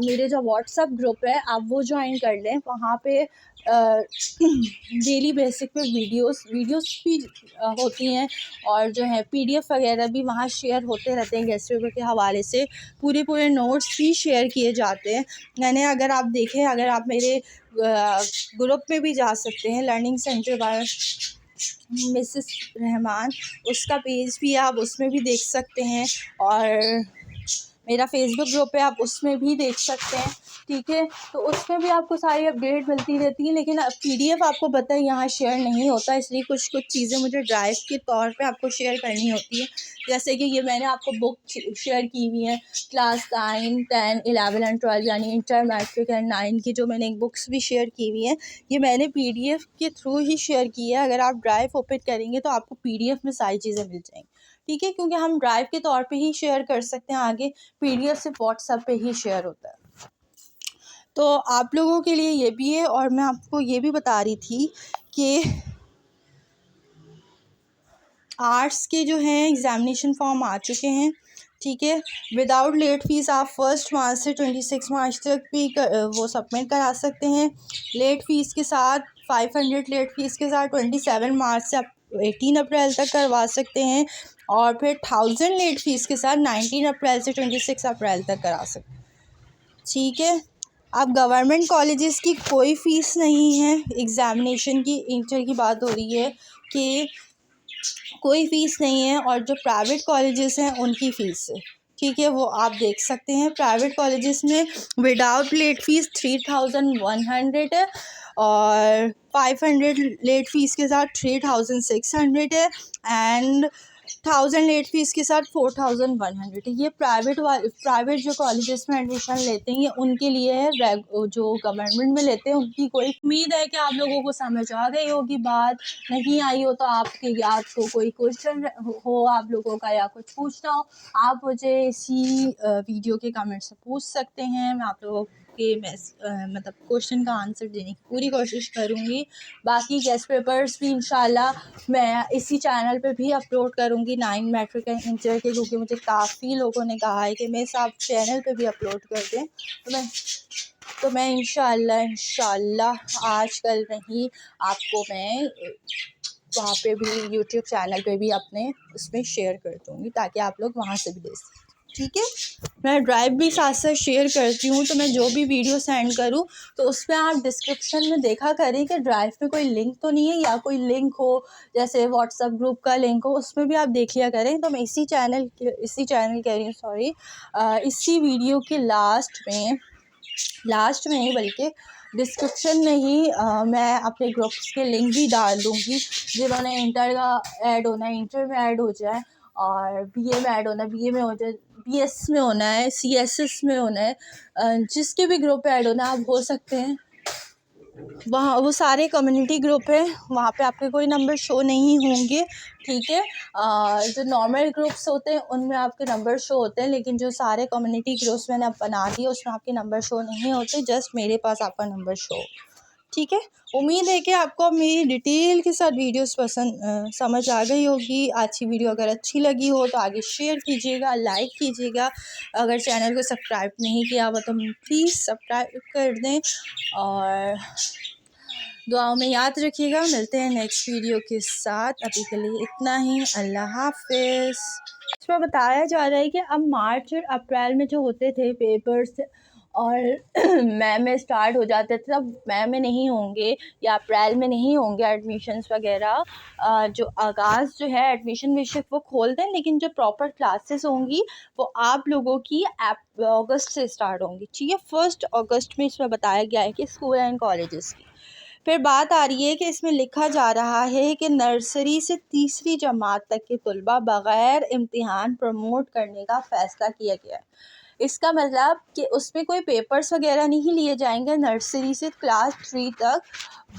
मेरे जो व्हाट्सअप ग्रुप है आप वो ज्वाइन कर लें। वहाँ पे डेली बेसिक पे वीडियोस भी होती हैं और जो है पीडीएफ वगैरह भी वहाँ शेयर होते रहते हैं। गेस्ट पेपर के हवाले से पूरे नोट्स भी शेयर किए जाते हैं। मैंने अगर आप देखें, अगर आप मेरे ग्रुप में भी जा सकते हैं, learning centre by Mrs Rahman, उसका पेज भी आप उसमें भी देख सकते हैं और मेरा फेसबुक ग्रुप है आप उसमें भी देख सकते हैं। ठीक है, तो उसमें भी आपको सारी अपडेट मिलती रहती है। लेकिन पीडीएफ आपको पता है यहाँ शेयर नहीं होता, इसलिए कुछ चीज़ें मुझे ड्राइव के तौर पे आपको शेयर करनी होती है। जैसे कि ये मैंने आपको बुक शेयर की हुई है क्लास 9, 10, 11 एंड 12 यानी इंटर, मैट्रिक एंड 9 की जो मैंने बुक्स भी शेयर की हुई हैं, ये मैंने पीडीएफ के थ्रू ही शेयर की है। अगर आप ड्राइव ओपन करेंगे तो आपको पीडीएफ में सारी चीज़ें मिल जाएंगी। ठीक है, क्योंकि हम ड्राइव के तौर पे ही शेयर कर सकते हैं, आगे पीडीएफ सिर्फ व्हाट्सएप पे ही शेयर होता है। तो आप लोगों के लिए ये भी है। और मैं आपको ये भी बता रही थी कि आर्ट्स के जो हैं एग्ज़ामिनेशन फॉर्म आ चुके हैं। ठीक है, विदाउट लेट फ़ीस आप 1 मार्च से 26 मार्च तक भी वो सबमिट करा सकते हैं। लेट फ़ीस के साथ 500 लेट फ़ीस के साथ 27 मार्च से आप 18 अप्रैल तक करवा सकते हैं और फिर 1000 लेट फ़ीस के साथ 19 अप्रैल से 26 अप्रैल तक करा सकते हैं। ठीक है, अब गवर्नमेंट कॉलेजेस की कोई फ़ीस नहीं है। एग्ज़ामिनेशन की, इंटर की बात हो रही है कि कोई फ़ीस नहीं है और जो प्राइवेट कॉलेजेस हैं उनकी फ़ीस है। ठीक है, वो आप देख सकते हैं। प्राइवेट कॉलेजेस में विदाउट लेट फ़ीस 3100 है और 500 लेट फ़ीस के साथ 3600 है एंड 1000 लेट फ़ीस के साथ 4100 है। ये प्राइवेट जो कॉलेजेस में एडमिशन लेते हैं ये उनके लिए है। जो गवर्नमेंट में लेते हैं उनकी कोई। उम्मीद है कि आप लोगों को समझ आ गई होगी बात। नहीं आई हो तो आपको कोई क्वेश्चन हो आप लोगों का या कुछ पूछना हो, आप मुझे इसी वीडियो के कमेंट से पूछ सकते हैं। मैं आप लोगों के मतलब क्वेश्चन का आंसर देने की पूरी कोशिश करूँगी। बाकी गेस्ट पेपर्स भी इंशाल्लाह मैं इसी चैनल पे भी अपलोड करूँगी 9 मैट्रिक एंड इंटर के, क्योंकि मुझे काफ़ी लोगों ने कहा है कि मैं इस आप चैनल पे भी अपलोड कर दें। तो मैं इंशाल्लाह आज कल नहीं आपको मैं वहाँ पे भी यूट्यूब चैनल पे भी अपने उसमें शेयर कर दूँगी ताकि आप लोग वहाँ से भी देख सकें। ठीक है, मैं ड्राइव भी साथ साथ शेयर करती हूँ। तो मैं जो भी वीडियो सेंड करूँ तो उसमें आप डिस्क्रिप्शन में देखा करें कि ड्राइव में कोई लिंक तो नहीं है, या कोई लिंक हो जैसे व्हाट्सएप ग्रुप का लिंक हो उसमें भी आप देख लिया करें। तो मैं इसी चैनल कह रही हूँ, सॉरी, इसी वीडियो के लास्ट में ही बल्कि डिस्क्रिप्शन में ही मैं अपने ग्रुप्स के लिंक भी डाल दूँगी। जिन्होंने इंटर का ऐड होना है इंटर में ऐड हो जाए और बीए में ऐड होना है बीए में हो जाए, बीएस में होना है सीएसएस में होना है, जिसके भी ग्रुप ऐड होना है आप हो सकते हैं। वहाँ वो सारे कम्युनिटी ग्रुप है, वहाँ पे आपके कोई नंबर शो नहीं होंगे। ठीक है, जो नॉर्मल ग्रुप्स होते हैं उनमें आपके नंबर शो होते हैं, लेकिन जो सारे कम्युनिटी ग्रुप्स मैंने अब बना दिए उसमें आपके नंबर शो नहीं होते, जस्ट मेरे पास आपका नंबर शो। ठीक है, उम्मीद है कि आपको मेरी डिटेल के साथ वीडियोस समझ आ गई होगी। आज की वीडियो अगर अच्छी लगी हो तो आगे शेयर कीजिएगा, लाइक कीजिएगा। अगर चैनल को सब्सक्राइब नहीं किया हुआ तो प्लीज़ सब्सक्राइब कर दें और दुआओं में याद रखिएगा। मिलते हैं नेक्स्ट वीडियो के साथ, अभी के लिए इतना ही। अल्लाह हाफिज़। इसमें बताया जा रहा है कि अब मार्च और अप्रैल में जो होते थे पेपर्स और मई में स्टार्ट हो जाते थे, तब मई में नहीं होंगे या अप्रैल में नहीं होंगे एडमिशन्स वगैरह। जो आगाज़ जो है एडमिशन बेशक वो खोल दें, लेकिन जो प्रॉपर क्लासेस होंगी वो आप लोगों की अगस्त से स्टार्ट होंगी। ठीक है, 1 अगस्त में इसमें बताया गया है कि स्कूल एंड कॉलेजेस की। फिर बात आ रही है कि इसमें लिखा जा रहा है कि नर्सरी से तीसरी जमात तक के तलबा बग़ैर इम्तिहान प्रमोट करने का फ़ैसला किया गया है। इसका मतलब कि उसमें कोई पेपर्स वगैरह नहीं लिए जाएंगे। नर्सरी से क्लास 3 तक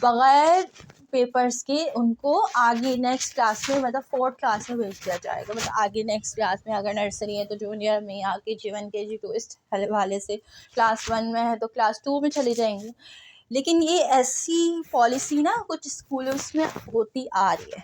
बग़ैर पेपर्स के उनको आगे नेक्स्ट क्लास में, मतलब 4th क्लास में भेज दिया जाएगा। मतलब आगे नेक्स्ट क्लास में अगर नर्सरी है तो जूनियर में, या KG1 KG2 इस हवाले से, क्लास 1 में है तो क्लास 2 में चले जाएंगे। लेकिन ये ऐसी पॉलिसी ना कुछ स्कूलों में होती आ रही है।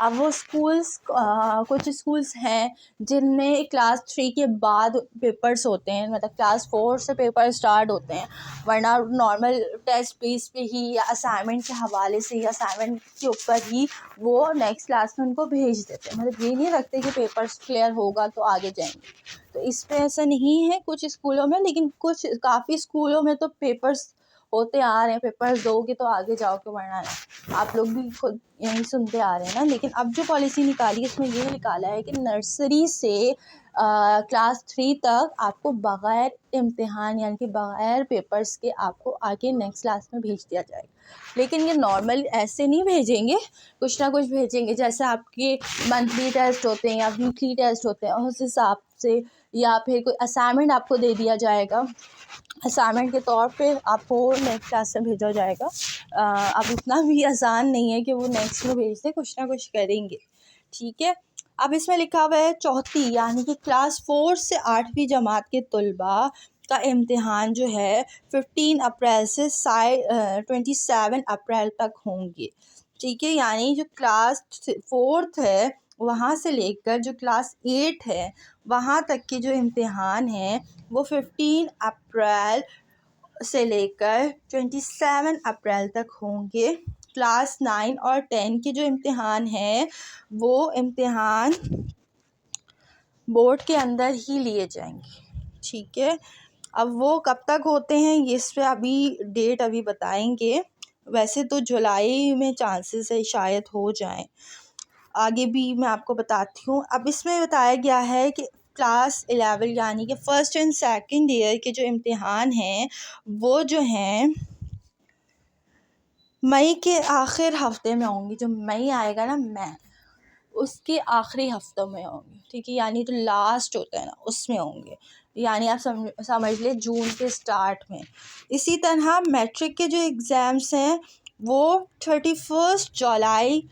अब वो स्कूल्स कुछ स्कूल्स हैं जिनमें क्लास 3 के बाद पेपर्स होते हैं, मतलब क्लास 4 से पेपर स्टार्ट होते हैं, वरना नॉर्मल टेस्ट बेस पे ही या असाइनमेंट के हवाले से या असाइनमेंट के ऊपर ही वो नेक्स्ट क्लास में उनको भेज देते हैं। मतलब ये नहीं रखते कि पेपर्स क्लियर होगा तो आगे जाएंगे। तो इस पे ऐसा नहीं है कुछ स्कूलों में, लेकिन कुछ काफ़ी स्कूलों में तो पेपर्स होते आ रहे हैं, पेपर्स दोगे तो आगे जाओगे, वरना नहीं। आप लोग भी खुद यही सुनते आ रहे हैं ना। लेकिन अब जो पॉलिसी निकाली है उसमें ये निकाला है कि नर्सरी से क्लास 3 तक आपको बग़ैर इम्तिहान यानी कि बग़ैर पेपर्स के आपको आगे नेक्स्ट क्लास में भेज दिया जाएगा। लेकिन ये नॉर्मल ऐसे नहीं भेजेंगे, कुछ ना कुछ भेजेंगे। जैसे आपके मंथली टेस्ट होते हैं या वीकली टेस्ट होते हैं, उस हिसाब से, या फिर कोई असाइनमेंट आपको दे दिया जाएगा, असाइनमेंट के तौर पे आपको नेक्स्ट क्लास में भेजा जाएगा। अब इतना भी आसान नहीं है कि वो नेक्स्ट में भेज दें, कुछ ना कुछ करेंगे, ठीक है। अब इसमें लिखा हुआ है चौथी यानी कि क्लास 4 से 8वीं जमात के तलबा का इम्तिहान जो है 15 अप्रैल से 27 अप्रैल तक होंगे, ठीक है। यानी जो क्लास 4th है वहाँ से लेकर जो क्लास 8 है वहाँ तक के जो इम्तिहान हैं वो 15 अप्रैल से लेकर 27 अप्रैल तक होंगे। क्लास 9 और 10 के जो इम्तिहान हैं वो इम्तिहान बोर्ड के अंदर ही लिए जाएंगे, ठीक है। अब वो कब तक होते हैं ये इस पर अभी डेट अभी बताएंगे। वैसे तो जुलाई में चांसेस है शायद हो जाएं, आगे भी मैं आपको बताती हूँ। अब इसमें बताया गया है कि क्लास 11 यानी कि फ़र्स्ट एंड सेकंड ईयर के जो इम्तिहान हैं वो जो हैं मई के आखिर हफ्ते में होंगी। जो मई आएगा ना, मई, उसके आखिरी हफ्तों में होंगे, ठीक है। यानी जो लास्ट होता है ना उसमें होंगे, यानी आप समझ ले जून के स्टार्ट में। इसी तरह मैट्रिक के जो एग्ज़ाम्स हैं वो 31 जुलाई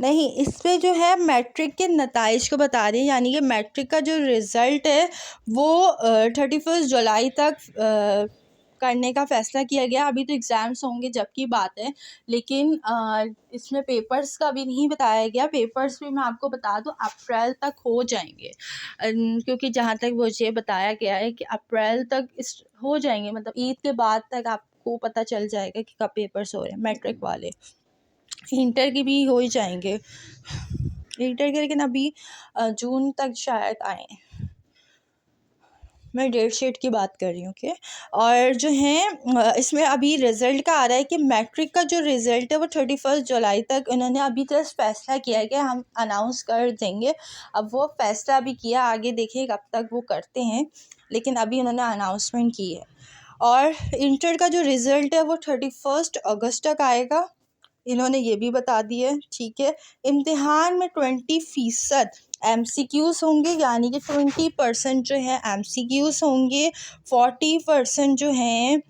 नहीं, इस पे जो है मैट्रिक के नताइज को बता रही है, यानी कि मैट्रिक का जो रिज़ल्ट है वो 31 जुलाई तक करने का फ़ैसला किया गया। अभी तो एग्ज़ाम्स होंगे जब की बात है, लेकिन इसमें पेपर्स का भी नहीं बताया गया। पेपर्स भी मैं आपको बता दूँ अप्रैल तक हो जाएंगे, क्योंकि जहाँ तक मुझे बताया गया है कि अप्रैल तक इस हो जाएंगे, मतलब ईद के बाद तक आपको पता चल जाएगा कि कब पेपर्स हो रहे हैं मैट्रिक वाले। इंटर के भी हो ही जाएंगे इंटर के, लेकिन अभी जून तक शायद आए। मैं डेट शीट की बात कर रही हूँ, ओके। और जो है इसमें अभी रिज़ल्ट का आ रहा है कि मैट्रिक का जो रिज़ल्ट है वो 31 जुलाई तक उन्होंने अभी जस्ट फ़ैसला किया है कि हम अनाउंस कर देंगे। अब वो फ़ैसला अभी किया, आगे देखिए कब तक वो करते हैं, लेकिन अभी उन्होंने अनाउंसमेंट की है। और इंटर का जो रिज़ल्ट है वो 31 अगस्त तक आएगा, इन्होंने ये भी बता दिया है, ठीक है। इम्तिहान में 20% MCQs होंगे, यानी कि 20% जो है MCQs होंगे, 40% जो हैं,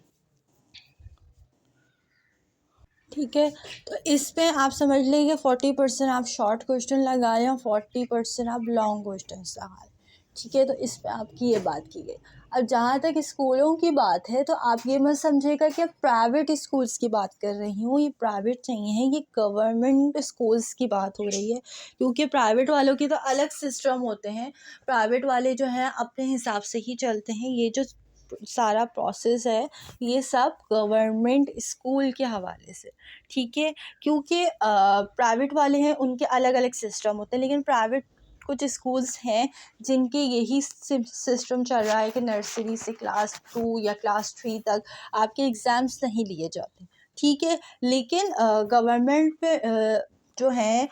ठीक है। तो इस पे आप समझ लीजिए 40% आप शॉर्ट क्वेश्चन लगा रहे हैं, 40% आप लॉन्ग क्वेश्चन लगा रहे हैं, ठीक है। तो इस पे आपकी ये बात की गई। अब जहाँ तक स्कूलों की बात है तो आप ये मत समझिएगा कि प्राइवेट स्कूल्स की बात कर रही हूँ, ये प्राइवेट नहीं है, ये गवर्नमेंट स्कूल्स की बात हो रही है। क्योंकि प्राइवेट वालों के तो अलग सिस्टम होते हैं, प्राइवेट वाले जो हैं अपने हिसाब से ही चलते हैं। ये जो सारा प्रोसेस है ये सब गवर्नमेंट स्कूल के हवाले से, ठीक है। क्योंकि प्राइवेट वाले हैं उनके अलग अलग सिस्टम होते हैं, लेकिन प्राइवेट कुछ स्कूल्स हैं जिनके यही सिस्टम चल रहा है कि नर्सरी से क्लास 2 या क्लास 3 तक आपके एग्ज़ाम्स नहीं लिए जाते, ठीक है। लेकिन गवर्नमेंट पे जो है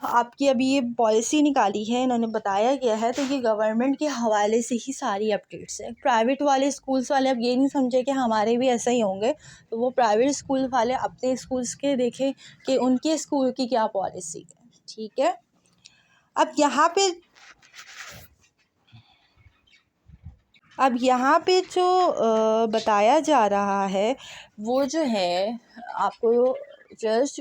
आपकी अभी ये पॉलिसी निकाली है, इन्होंने बताया गया है, तो ये गवर्नमेंट के हवाले से ही सारी अपडेट्स हैं। प्राइवेट वाले स्कूल्स वाले अब ये नहीं समझे कि हमारे भी ऐसा ही होंगे, तो वो प्राइवेट स्कूल वाले अपने स्कूल्स के देखें कि उनके स्कूल की क्या पॉलिसी है, ठीक है। अब यहाँ पे जो बताया जा रहा है वो जो है आपको जस्ट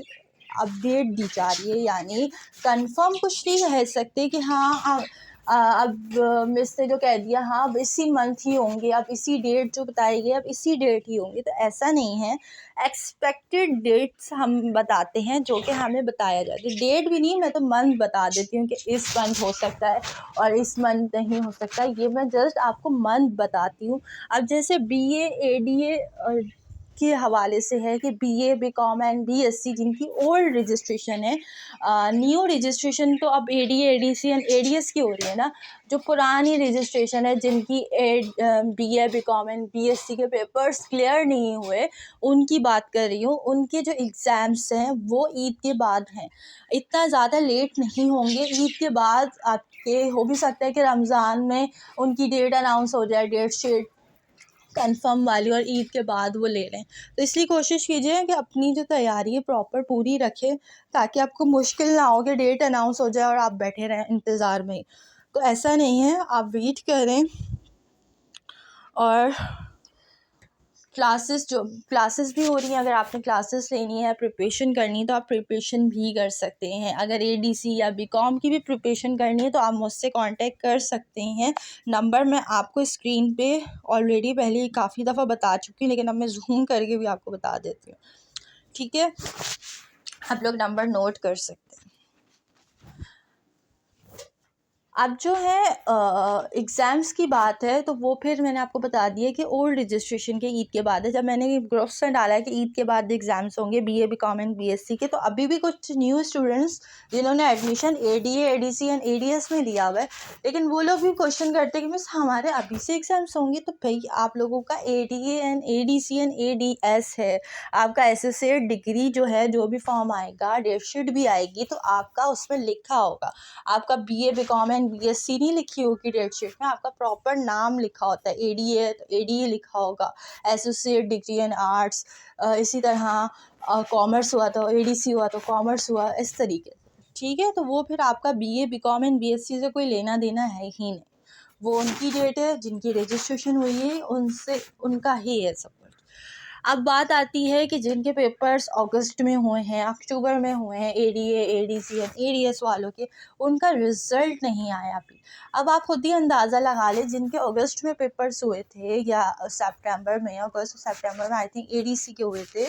अपडेट दी जा रही है, यानी कंफर्म कुछ नहीं कह सकते कि हाँ अब मिस ने जो कह दिया हाँ अब इसी मंथ ही होंगे, अब इसी डेट जो बताई गई अब इसी डेट ही होंगे, तो ऐसा नहीं है। एक्सपेक्टेड डेट्स हम बताते हैं जो कि हमें बताया जाता है। डेट भी नहीं, मैं तो मंथ बता देती हूँ कि इस मंथ हो सकता है और इस मंथ नहीं हो सकता, ये मैं जस्ट आपको मंथ बताती हूँ। अब जैसे BA ADA के हवाले से है कि BA BCom एंड BSc जिनकी ओल्ड रजिस्ट्रेशन है, न्यू रजिस्ट्रेशन तो अब ADA ADC एंड ADS की हो रही है ना। जो पुरानी रजिस्ट्रेशन है जिनकी BA BCom एंड BSc के पेपर्स क्लियर नहीं हुए, उनकी बात कर रही हूँ। उनके जो एग्ज़ाम्स हैं वो ईद के बाद हैं, इतना ज़्यादा लेट नहीं होंगे। ईद के बाद आपके हो भी सकता है कि रमज़ान में उनकी डेट अनाउंस हो जाए, डेट शीट कंफर्म वाली, और ईद के बाद वो ले लें। तो इसलिए कोशिश कीजिए कि अपनी जो तैयारी है प्रॉपर पूरी रखें, ताकि आपको मुश्किल ना हो कि डेट अनाउंस हो जाए और आप बैठे रहें इंतज़ार में। तो ऐसा नहीं है, आप वेट करें। और क्लासेस भी हो रही हैं, अगर आपने क्लासेस लेनी है, प्रिपरेशन करनी है, तो आप प्रिपरेशन भी कर सकते हैं। अगर ADC या BCom की भी प्रिपरेशन करनी है तो आप मुझसे कांटेक्ट कर सकते हैं। नंबर मैं आपको स्क्रीन पे ऑलरेडी पहले काफ़ी दफ़ा बता चुकी हूँ, लेकिन अब मैं जूम करके भी आपको बता देती हूँ, ठीक है। आप लोग नंबर नोट कर सकते हैं। अब जो है एग्ज़ाम्स की बात है, तो वो फिर मैंने आपको बता दिया कि ओल्ड रजिस्ट्रेशन के ईद के बाद है। जब मैंने ग्रुप्स में डाला है कि ईद के बाद एग्ज़ाम्स होंगे BA BCom एंड BSc के, तो अभी भी कुछ न्यू स्टूडेंट्स जिन्होंने admission ADA ADC and ADS में लिया हुआ है, लेकिन वो लोग भी क्वेश्चन करते हैं कि मिस हमारे अभी से एग्ज़ाम्स होंगे। तो भाई आप लोगों का ADA and ADC and ADS है, आपका एसोसिएट डिग्री जो है, जो भी फॉर्म आएगा, डेटशीट भी आएगी, तो आपका उसमें लिखा होगा। आपका BA BCom एंड BSc नहीं लिखी होगी डेटशीट में, आपका प्रॉपर नाम लिखा होता है। ADA तो ADA लिखा होगा, एसोसिएट डिग्री इन आर्ट्स, इसी तरह कॉमर्स हुआ तो ADC हुआ तो कॉमर्स हुआ, इस तरीके से, ठीक है। तो वो फिर आपका BA BCom एंड BSc से कोई लेना देना है ही नहीं। वो उनकी डेट है जिनकी रजिस्ट्रेशन हुई है, उनसे उनका ही है सब कुछ। अब बात आती है कि जिनके पेपर्स अगस्त में हुए हैं, अक्टूबर में हुए हैं, ADA ADC एंड ADS वालों के, उनका रिज़ल्ट नहीं आया अभी। अब आप खुद ही अंदाज़ा लगा लें, जिनके अगस्त में पेपर्स हुए थे या सितंबर में, अगस्त सितंबर में आई थिंक ADC के हुए थे,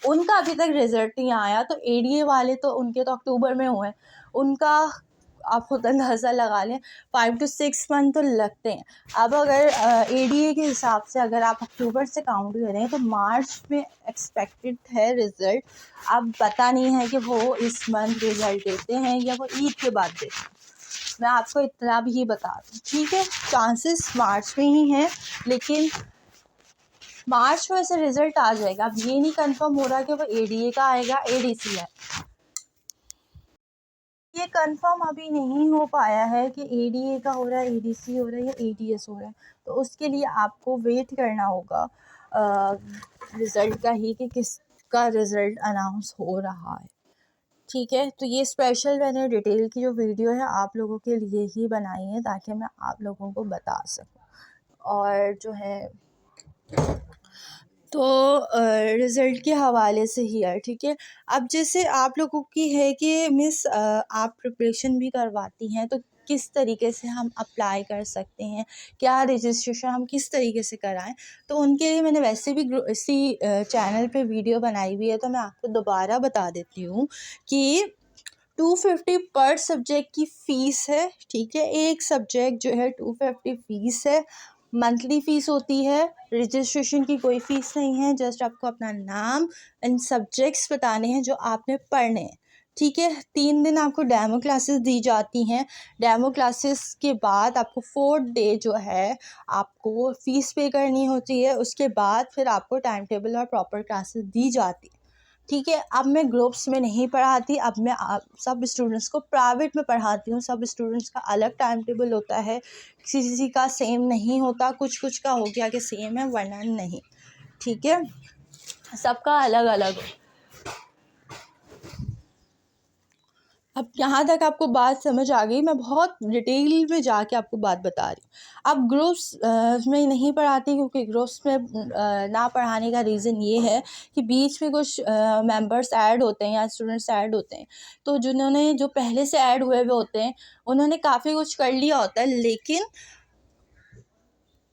उनका अभी तक रिज़ल्ट नहीं आया। तो ADA वाले तो उनके तो अक्टूबर में हुए हैं, उनका आप खुद अंदाज़ा लगा लें 5 to 6 मंथ तो लगते हैं। अब अगर ADA के हिसाब से अगर आप अक्टूबर से काउंट करें तो मार्च में एक्सपेक्टेड है रिज़ल्ट। अब पता नहीं है कि वो इस मंथ रिज़ल्ट देते हैं या वो ईद के बाद देते हैं, मैं आपको इतना भी बता दूँ, ठीक है। चांसेस मार्च में ही हैं, लेकिन मार्च में से रिज़ल्ट आ जाएगा। अब ये नहीं कंफर्म हो रहा कि वो ADA का आएगा ADC है, ये कंफर्म अभी नहीं हो पाया है कि ADA का हो रहा है, ADC हो रहा है या ADS हो रहा है। तो उसके लिए आपको वेट करना होगा रिज़ल्ट का ही, कि किसका रिज़ल्ट अनाउंस हो रहा है, ठीक है। तो ये स्पेशल मैंने डिटेल की जो वीडियो है आप लोगों के लिए ही बनाई है, ताकि मैं आप लोगों को बता सकूं। और जो है तो रिज़ल्ट के हवाले से ही है, ठीक है। अब जैसे आप लोगों की है कि मिस आप प्रिपरेशन भी करवाती हैं, तो किस तरीके से हम अप्लाई कर सकते हैं, क्या रजिस्ट्रेशन हम किस तरीके से कराएं। तो उनके लिए मैंने वैसे भी इसी चैनल पे वीडियो बनाई हुई है, तो मैं आपको दोबारा बता देती हूँ कि 250 पर सब्जेक्ट की फ़ीस है, ठीक है। एक सब्जेक्ट जो है 250 फ़ीस है, मंथली फ़ीस होती है। रजिस्ट्रेशन की कोई फ़ीस नहीं है, जस्ट आपको अपना नाम एंड सब्जेक्ट्स बताने हैं जो आपने पढ़ने हैं, ठीक है। 3 दिन आपको डेमो क्लासेस दी जाती हैं। डेमो क्लासेस के बाद आपको 4th डे जो है आपको फ़ीस पे करनी होती है। उसके बाद फिर आपको टाइम टेबल और प्रॉपर क्लासेस दी जाती है, ठीक है। अब मैं ग्रुप्स में नहीं पढ़ाती, अब मैं सब स्टूडेंट्स को प्राइवेट में पढ़ाती हूँ। सब स्टूडेंट्स का अलग टाइम टेबल होता है, किसी का सेम नहीं होता, कुछ का हो गया कि सेम है वरना नहीं, ठीक है, सबका अलग अलग। अब यहाँ तक आपको बात समझ आ गई। मैं बहुत डिटेल में जाके आपको बात बता रही हूँ। अब ग्रुप्स में नहीं पढ़ाती, क्योंकि ग्रुप्स में ना पढ़ाने का रीज़न ये है कि बीच में कुछ मेंबर्स ऐड होते हैं या स्टूडेंट्स ऐड होते हैं, तो जिन्होंने जो पहले से ऐड हुए हुए होते हैं उन्होंने काफ़ी कुछ कर लिया होता है, लेकिन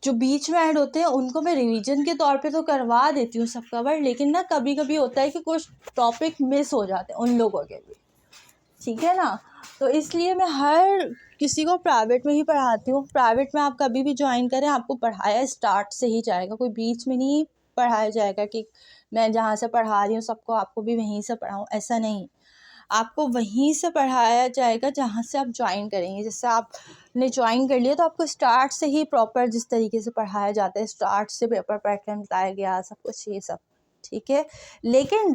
जो बीच में ऐड होते हैं उनको मैं रिवीजन के तौर पे तो करवा देती हूँ सब कवर, लेकिन ना कभी कभी होता है कि कुछ टॉपिक मिस हो जाते हैं उन लोगों के भी, ठीक है ना। तो इसलिए मैं हर किसी को प्राइवेट में ही पढ़ाती हूँ। प्राइवेट में आप कभी भी ज्वाइन करें, आपको पढ़ाया स्टार्ट से ही जाएगा, कोई बीच में नहीं पढ़ाया जाएगा कि मैं जहाँ से पढ़ा रही हूँ सबको आपको भी वहीं से पढ़ाऊँ, ऐसा नहीं। आपको वहीं से पढ़ाया जाएगा जहाँ से आप ज्वाइन करेंगे। जैसे आपने ज्वाइन कर लिया तो आपको स्टार्ट से ही प्रॉपर जिस तरीके से पढ़ाया जाता है, स्टार्ट से पेपर पैटर्न बताया गया, सब कुछ ये सब, ठीक है। लेकिन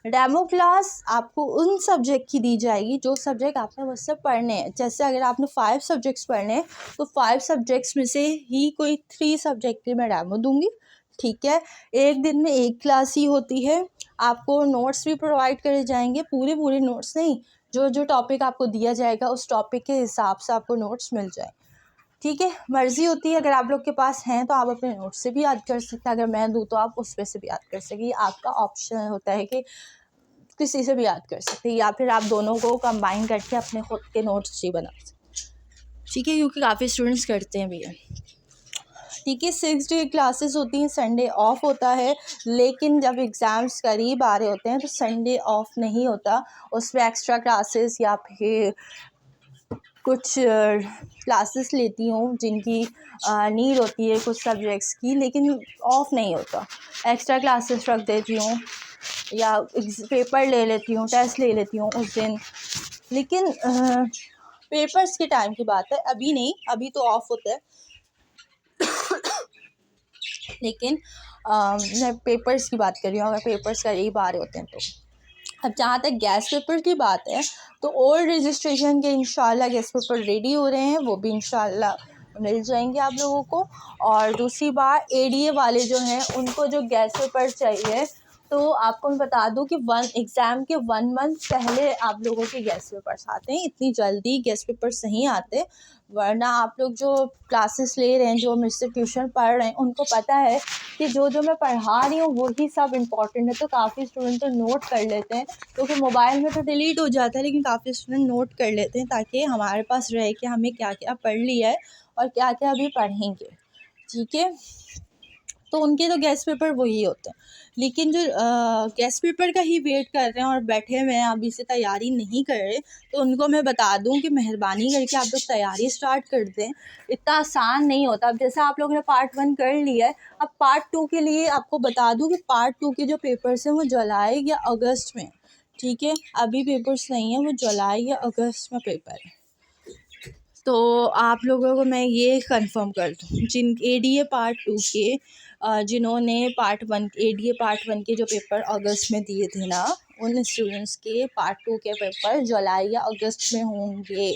डेमो क्लास आपको उन सब्जेक्ट की दी जाएगी जो सब्जेक्ट आपने मुझसे पढ़ने हैं। जैसे अगर आपने 5 सब्जेक्ट्स पढ़ने हैं तो 5 सब्जेक्ट्स में से ही कोई 3 सब्जेक्ट की मैं डेमो दूंगी, ठीक है। एक दिन में एक क्लास ही होती है। आपको नोट्स भी प्रोवाइड करे जाएंगे, पूरे नोट्स नहीं, जो जो टॉपिक आपको दिया जाएगा उस टॉपिक के हिसाब से आपको नोट्स मिल जाए, ठीक है। मर्ज़ी होती है, अगर आप लोग के पास हैं तो आप अपने नोट्स से भी याद कर सकते हैं, अगर मैं दूँ तो आप उस पे से भी याद कर सकें। आपका ऑप्शन होता है कि किसी से भी याद कर सकते हैं, या फिर आप दोनों को कंबाइन करके अपने खुद के नोट्स ही बना सकते, ठीक है, क्योंकि काफ़ी स्टूडेंट्स करते हैं भैया, ठीक है। 6 डे क्लासेस होती हैं, संडे ऑफ होता है, लेकिन जब एग्ज़ाम्स करीब आ रहे होते हैं तो संडे ऑफ नहीं होता, उसमें एक्स्ट्रा क्लासेस या फिर कुछ क्लासेस लेती हूँ जिनकी नीड होती है कुछ सब्जेक्ट्स की, लेकिन ऑफ नहीं होता। एक्स्ट्रा क्लासेस रख देती हूँ या पेपर ले लेती हूँ, टेस्ट ले लेती हूँ उस दिन, लेकिन पेपर्स के टाइम की बात है, अभी नहीं, अभी तो ऑफ होता है। लेकिन मैं पेपर्स की बात कर रही हूँ, अगर पेपर्स करीब आ रहे होते हैं तो। अब जहाँ तक गैस पेपर की बात है तो ओल्ड रजिस्ट्रेशन के इंशाल्लाह गैस पेपर रेडी हो रहे हैं, वो भी इंशाल्लाह मिल जाएंगे आप लोगों को। और दूसरी बात, एडीए वाले जो हैं उनको जो गैस पेपर चाहिए, तो आपको मैं बता दूं कि एग्ज़ाम के 1 मंथ पहले आप लोगों के गैस पेपर्स आते हैं। इतनी जल्दी गैस पेपर्स नहीं आते, वरना आप लोग जो क्लासेस ले रहे हैं, जो मुझसे ट्यूशन पढ़ रहे हैं, उनको पता है कि जो जो मैं पढ़ा रही हूँ वही सब इम्पॉर्टेंट है। तो काफ़ी स्टूडेंट तो नोट कर लेते हैं, क्योंकि मोबाइल में तो डिलीट हो जाता है, लेकिन काफ़ी स्टूडेंट नोट कर लेते हैं ताकि हमारे पास रहे कि हमें क्या क्या पढ़ लिया है और क्या क्या अभी पढ़ेंगे, ठीक है। तो उनके तो गैस पेपर वही होते हैं, लेकिन जो गैस पेपर का ही वेट कर रहे हैं और बैठे हुए हैं, अभी से तैयारी नहीं कर रहे, तो उनको मैं बता दूं कि मेहरबानी करके आप लोग तैयारी स्टार्ट कर दें। इतना आसान नहीं होता। अब जैसे आप लोगों ने पार्ट 1 कर लिया है, अब पार्ट 2 के लिए आपको बता दूं कि पार्ट 2 के जो पेपर्स हैं वो जुलाई या अगस्त में, ठीक है। अभी पेपर्स नहीं है, वो जुलाई या अगस्त में पेपर है। तो आप लोगों को मैं ये कंफर्म कर दूँ, जिन एडीए पार्ट 2 के जिन्होंने एडीए पार्ट 1 के जो पेपर अगस्त में दिए थे ना, उन स्टूडेंट्स के पार्ट 2 के पेपर जुलाई या अगस्त में होंगे।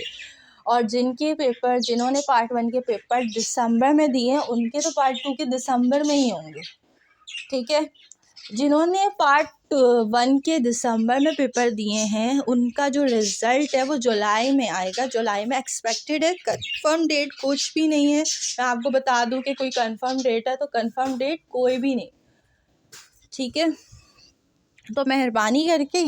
और जिन्होंने पार्ट 1 के पेपर दिसंबर में दिए हैं, उनके तो पार्ट 2 के दिसंबर में ही होंगे, ठीक है। जिन्होंने पार्ट 1 के दिसंबर में पेपर दिए हैं, उनका जो रिज़ल्ट है वो जुलाई में आएगा। जुलाई में एक्सपेक्टेड है, कंफर्म डेट कुछ भी नहीं है। मैं आपको बता दूं कि कोई कंफर्म डेट है तो कंफर्म डेट कोई भी नहीं, ठीक है। तो मेहरबानी करके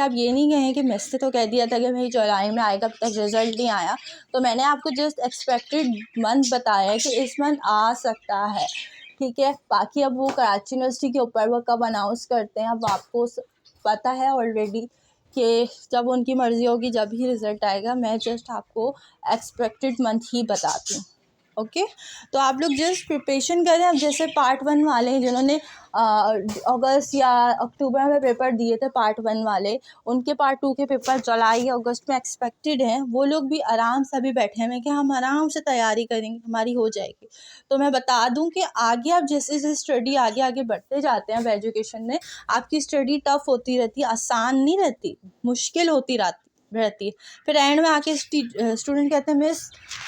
आप ये नहीं कहें कि मैंने तो कह दिया था कि भाई जुलाई में आएगा, अब तक रिज़ल्ट नहीं आया। तो मैंने आपको जस्ट एक्सपेक्टेड मंथ बताया है कि इस मंथ आ सकता है, ठीक है। बाकी अब वो कराची यूनिवर्सिटी के ऊपर वो कब अनाउंस करते हैं, अब आपको पता है ऑलरेडी कि जब उनकी मर्ज़ी होगी जब ही रिज़ल्ट आएगा। मैं जस्ट आपको एक्सपेक्टेड मंथ ही बताती हूँ, ओके। तो आप लोग जस्ट प्रिपरेशन करें। अब जैसे पार्ट 1 वाले हैं जिन्होंने अगस्त या अक्टूबर में पेपर दिए थे, पार्ट 1 वाले, उनके पार्ट 2 के पेपर जुलाई या अगस्त में एक्सपेक्टेड हैं। वो लोग भी आराम से अभी बैठे हैं कि हम आराम से तैयारी करेंगे, हमारी हो जाएगी। तो मैं बता दूं कि आगे आप जैसे जैसे स्टडी आगे बढ़ते जाते हैं, अब एजुकेशन में आपकी स्टडी टफ़ होती रहती है, आसान नहीं रहती, मुश्किल होती रहती है। फिर एंड में आके स्टूडेंट कहते हैं मिस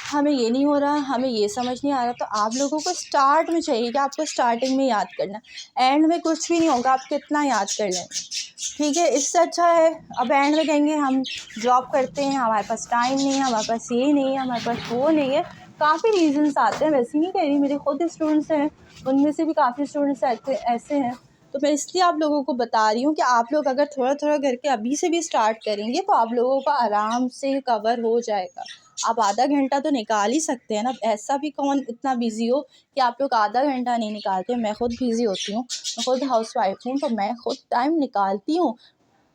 हमें ये नहीं हो रहा, हमें ये समझ नहीं आ रहा। तो आप लोगों को स्टार्ट में चाहिए कि आपको स्टार्टिंग में याद करना, एंड में कुछ भी नहीं होगा, आप कितना याद कर लेंगे, ठीक है। इससे अच्छा है अब एंड में कहेंगे हम जॉब करते हैं, हमारे पास टाइम नहीं है, हमारे पास ये नहीं है, हमारे पास वो नहीं है, काफ़ी रीजंस आते हैं। वैसे नहीं कह रही, मेरे खुद स्टूडेंट्स हैं, उनमें से भी काफ़ी स्टूडेंट्स ऐसे हैं। तो मैं इसलिए आप लोगों को बता रही हूँ कि आप लोग अगर थोड़ा थोड़ा करके अभी से भी स्टार्ट करेंगे तो आप लोगों का आराम से कवर हो जाएगा। आप आधा घंटा तो निकाल ही सकते हैं ना, ऐसा भी कौन इतना बिजी हो कि आप लोग आधा घंटा नहीं निकालते। मैं खुद बिजी होती हूँ, मैं खुद हाउसवाइफ हूँ, तो मैं खुद टाइम निकालती हूँ।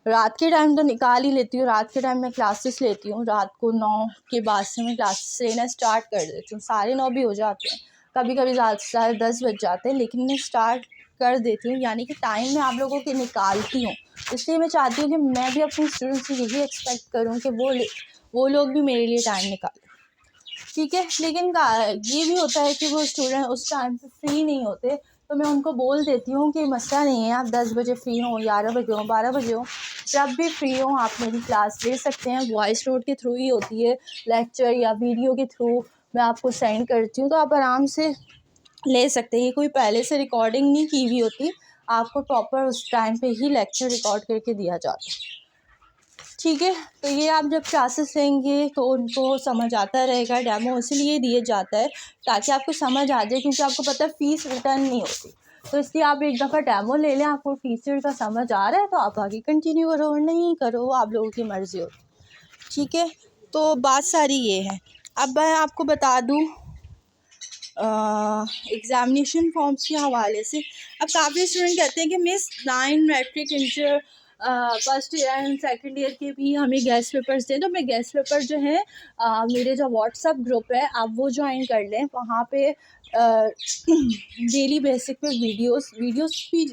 रात के टाइम तो निकाल ही लेती हूँ, रात के टाइम मैं क्लासेस लेती हूँ, रात को 9 के बाद से मैं क्लासेस लेना स्टार्ट कर देती हूँ। 9:30 भी हो जाते हैं, कभी कभी ज़्यादा से ज़्यादा 10 बज जाते हैं, लेकिन मैं स्टार्ट कर देती हूँ। यानी कि टाइम मैं आप लोगों के निकालती हूँ। इसलिए मैं चाहती हूँ कि मैं भी अपने स्टूडेंट्स से यही एक्सपेक्ट करूँ कि वो लोग भी मेरे लिए टाइम निकालें, ठीक है। लेकिन ये भी होता है कि वो स्टूडेंट उस टाइम पे फ्री नहीं होते, तो मैं उनको बोल देती हूँ कि मसला नहीं है, आप 10 बजे फ्री हो, 11 बजे हो, 12 बजे हो, जब भी फ्री हो आप मेरी क्लास ले सकते हैं। वॉइस नोट के थ्रू ही होती है, लेक्चर या वीडियो के थ्रू मैं आपको सेंड करती हूँ, तो आप आराम से ले सकते हैं। ये कोई पहले से रिकॉर्डिंग नहीं की हुई होती, आपको प्रॉपर उस टाइम पे ही लेक्चर रिकॉर्ड करके दिया जाता है, ठीक है। तो ये आप जब क्लासेस लेंगे तो उनको समझ आता रहेगा। डेमो इसलिए दिए जाता है ताकि आपको समझ आ जाए, क्योंकि आपको पता है फ़ीस रिटर्न नहीं होती। तो इसलिए आप एक दफ़ा डेमो ले लें, आपको टीचर का समझ आ रहा है तो आप आगे कंटिन्यू करो, और नहीं करो, आप लोगों की मर्ज़ी होती, ठीक है। तो बात सारी ये है। अब मैं आपको बता दूँ एग्ज़ामिनेशन फॉर्म्स के हवाले से। अब काफ़ी स्टूडेंट कहते हैं कि miss 9 matric inter first year and second year के भी हमें गेस्ट पेपर्स दें। तो मैं गेस्ट पेपर जो है मेरे जो व्हाट्सअप ग्रुप है आप वो ज्वाइन कर लें। वहाँ पे डेली बेसिक पे वीडियोस भी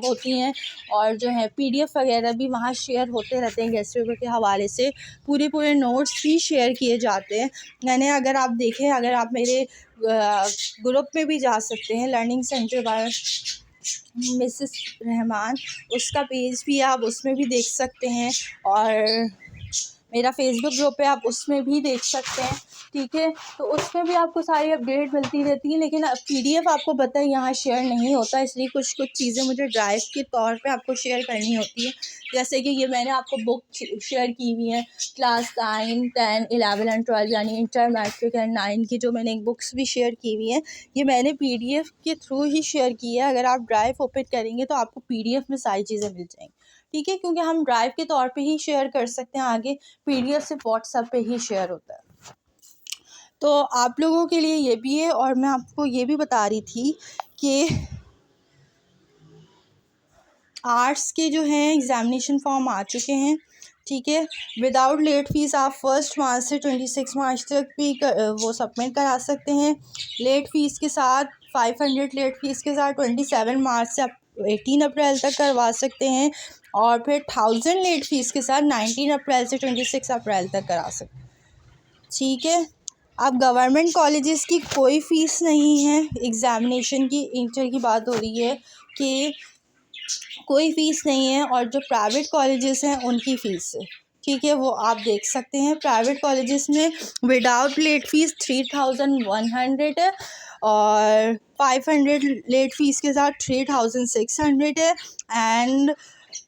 होती हैं, और जो है पीडीएफ वगैरह भी वहाँ शेयर होते रहते हैं। गेस्ट पेपर के हवाले से पूरे नोट्स भी शेयर किए जाते हैं। मैंने अगर आप देखें, अगर आप मेरे ग्रुप में भी जा सकते हैं, learning centre by Mrs Rahman, उसका पेज भी आप उसमें भी देख सकते हैं, और मेरा फेसबुक ग्रुप है आप उसमें भी देख सकते हैं, ठीक है। तो उसमें भी आपको सारी अपडेट मिलती रहती है, लेकिन पीडीएफ आपको पता है यहाँ शेयर नहीं होता, इसलिए कुछ चीज़ें मुझे ड्राइव के तौर पे आपको शेयर करनी होती है। जैसे कि ये मैंने आपको बुक शेयर की हुई है, क्लास 9, 10, 11 एंड 12 यानी इंटर मैट्रिक एंड 9 की जो मैंने बुक्स भी शेयर की हुई हैं, ये मैंने पीडीएफ के थ्रू ही शेयर की है। अगर आप ड्राइव ओपन करेंगे तो आपको पीडीएफ में सारी चीज़ें मिल जाएंगी, ठीक है, क्योंकि हम ड्राइव के तौर पे ही शेयर कर सकते हैं, आगे पीडीएफ सिर्फ व्हाट्सएप पे ही शेयर होता है। तो आप लोगों के लिए ये भी है। और मैं आपको ये भी बता रही थी कि आर्ट्स के जो हैं एग्ज़ामिनेशन फॉर्म आ चुके हैं, ठीक है। विदाउट लेट फ़ीस आप 1 मार्च से 26 मार्च तक भी वो सबमिट करा सकते हैं। लेट फ़ीस के साथ 500 लेट फ़ीस के साथ 27 मार्च से आप 18 अप्रैल तक करवा सकते हैं, और फिर 1000 लेट फ़ीस के साथ 19 अप्रैल से 26 अप्रैल तक करा सकते हैं, ठीक है। अब गवर्नमेंट कॉलेजेस की कोई फ़ीस नहीं है एग्ज़ामिनेशन की, इंटर की बात हो रही है कि कोई फ़ीस नहीं है, और जो प्राइवेट कॉलेजेस हैं उनकी फ़ीस है, ठीक है, वो आप देख सकते हैं। प्राइवेट कॉलेजेस में विदाउट लेट फ़ीस 3100 है, और 500 लेट फ़ीस के साथ 3600 है, एंड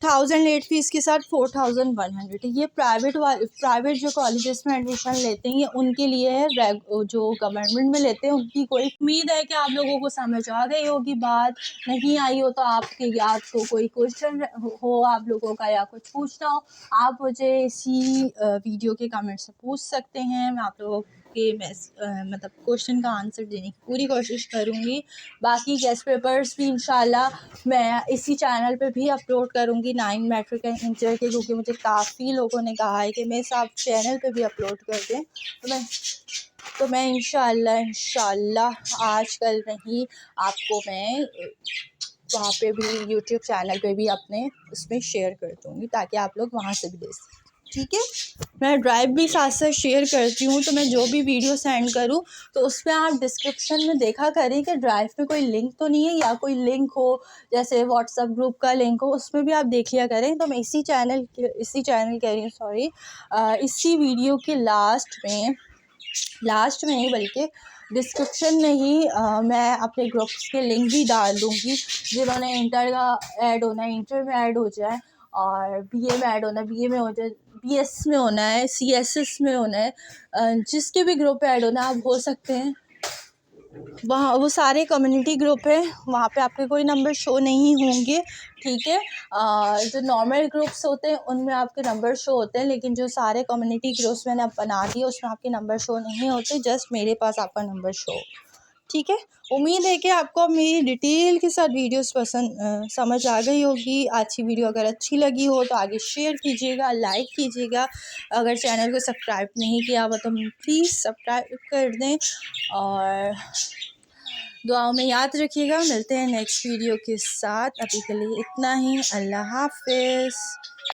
1000 लेट फ़ीस के साथ 4100 है। ये प्राइवेट जो कॉलेजेस में एडमिशन लेते हैं ये उनके लिए है। जो गवर्नमेंट में लेते हैं उनकी कोई। उम्मीद है कि आप लोगों को समझ आ गई होगी बात। नहीं आई हो तो आपके याद को कोई क्वेश्चन हो आप लोगों का, या कुछ पूछना हो, आप मुझे इसी वीडियो के कमेंट से पूछ सकते हैं। मैं आप लोगों के मतलब क्वेश्चन का आंसर देने की पूरी कोशिश करूँगी। बाकी गेस्ट पेपर्स भी इंशाल्लाह मैं इसी चैनल पे भी अपलोड करूँगी 9 मैट्रिक एंड इंटर के, क्योंकि मुझे काफ़ी लोगों ने कहा है कि मैं सब चैनल पे भी अपलोड कर दें। तो मैं इंशाल्लाह आज कल नहीं, आपको मैं वहाँ पे भी यूट्यूब चैनल पे भी अपने उसमें शेयर कर दूँगी, ताकि आप लोग वहाँ से भी देख सकें। ठीक है। मैं ड्राइव भी साथ साथ शेयर करती हूँ, तो मैं जो भी वीडियो सेंड करूँ तो उस पर आप डिस्क्रिप्शन में देखा करें कि ड्राइव में कोई लिंक तो नहीं है, या कोई लिंक हो जैसे व्हाट्सएप ग्रुप का लिंक हो, उसमें भी आप देख लिया करें। तो मैं इसी चैनल कह रही हूँ, सॉरी, इसी वीडियो के लास्ट में ही बल्कि डिस्क्रिप्शन में ही मैं अपने ग्रुप्स के लिंक भी डाल दूँगी। जिन्होंने इंटर का ऐड होना है इंटर में ऐड हो जाए, और बीए में ऐड होना है बीए में हो जाए, बीएस में होना है सीएसएस में होना है, जिसके भी ग्रुप ऐड होना है आप हो सकते हैं। वहाँ वो सारे कम्युनिटी ग्रुप है, वहाँ पे आपके कोई नंबर शो नहीं होंगे, ठीक है। जो नॉर्मल ग्रुप्स होते हैं उनमें आपके नंबर शो होते हैं, लेकिन जो सारे कम्युनिटी ग्रुप्स मैंने अब बना दिए उसमें आपके नंबर शो नहीं होते, जस्ट मेरे पास आपका नंबर शो, ठीक है। उम्मीद है कि आपको मेरी डिटेल के साथ वीडियोस पसंद समझ आ गई होगी। आज की वीडियो अगर अच्छी लगी हो तो आगे शेयर कीजिएगा, लाइक कीजिएगा। अगर चैनल को सब्सक्राइब नहीं किया हुआ तो प्लीज़ सब्सक्राइब कर दें, और दुआओं में याद रखिएगा। मिलते हैं नेक्स्ट वीडियो के साथ, अभी के लिए इतना ही। अल्लाह हाफ़िज़।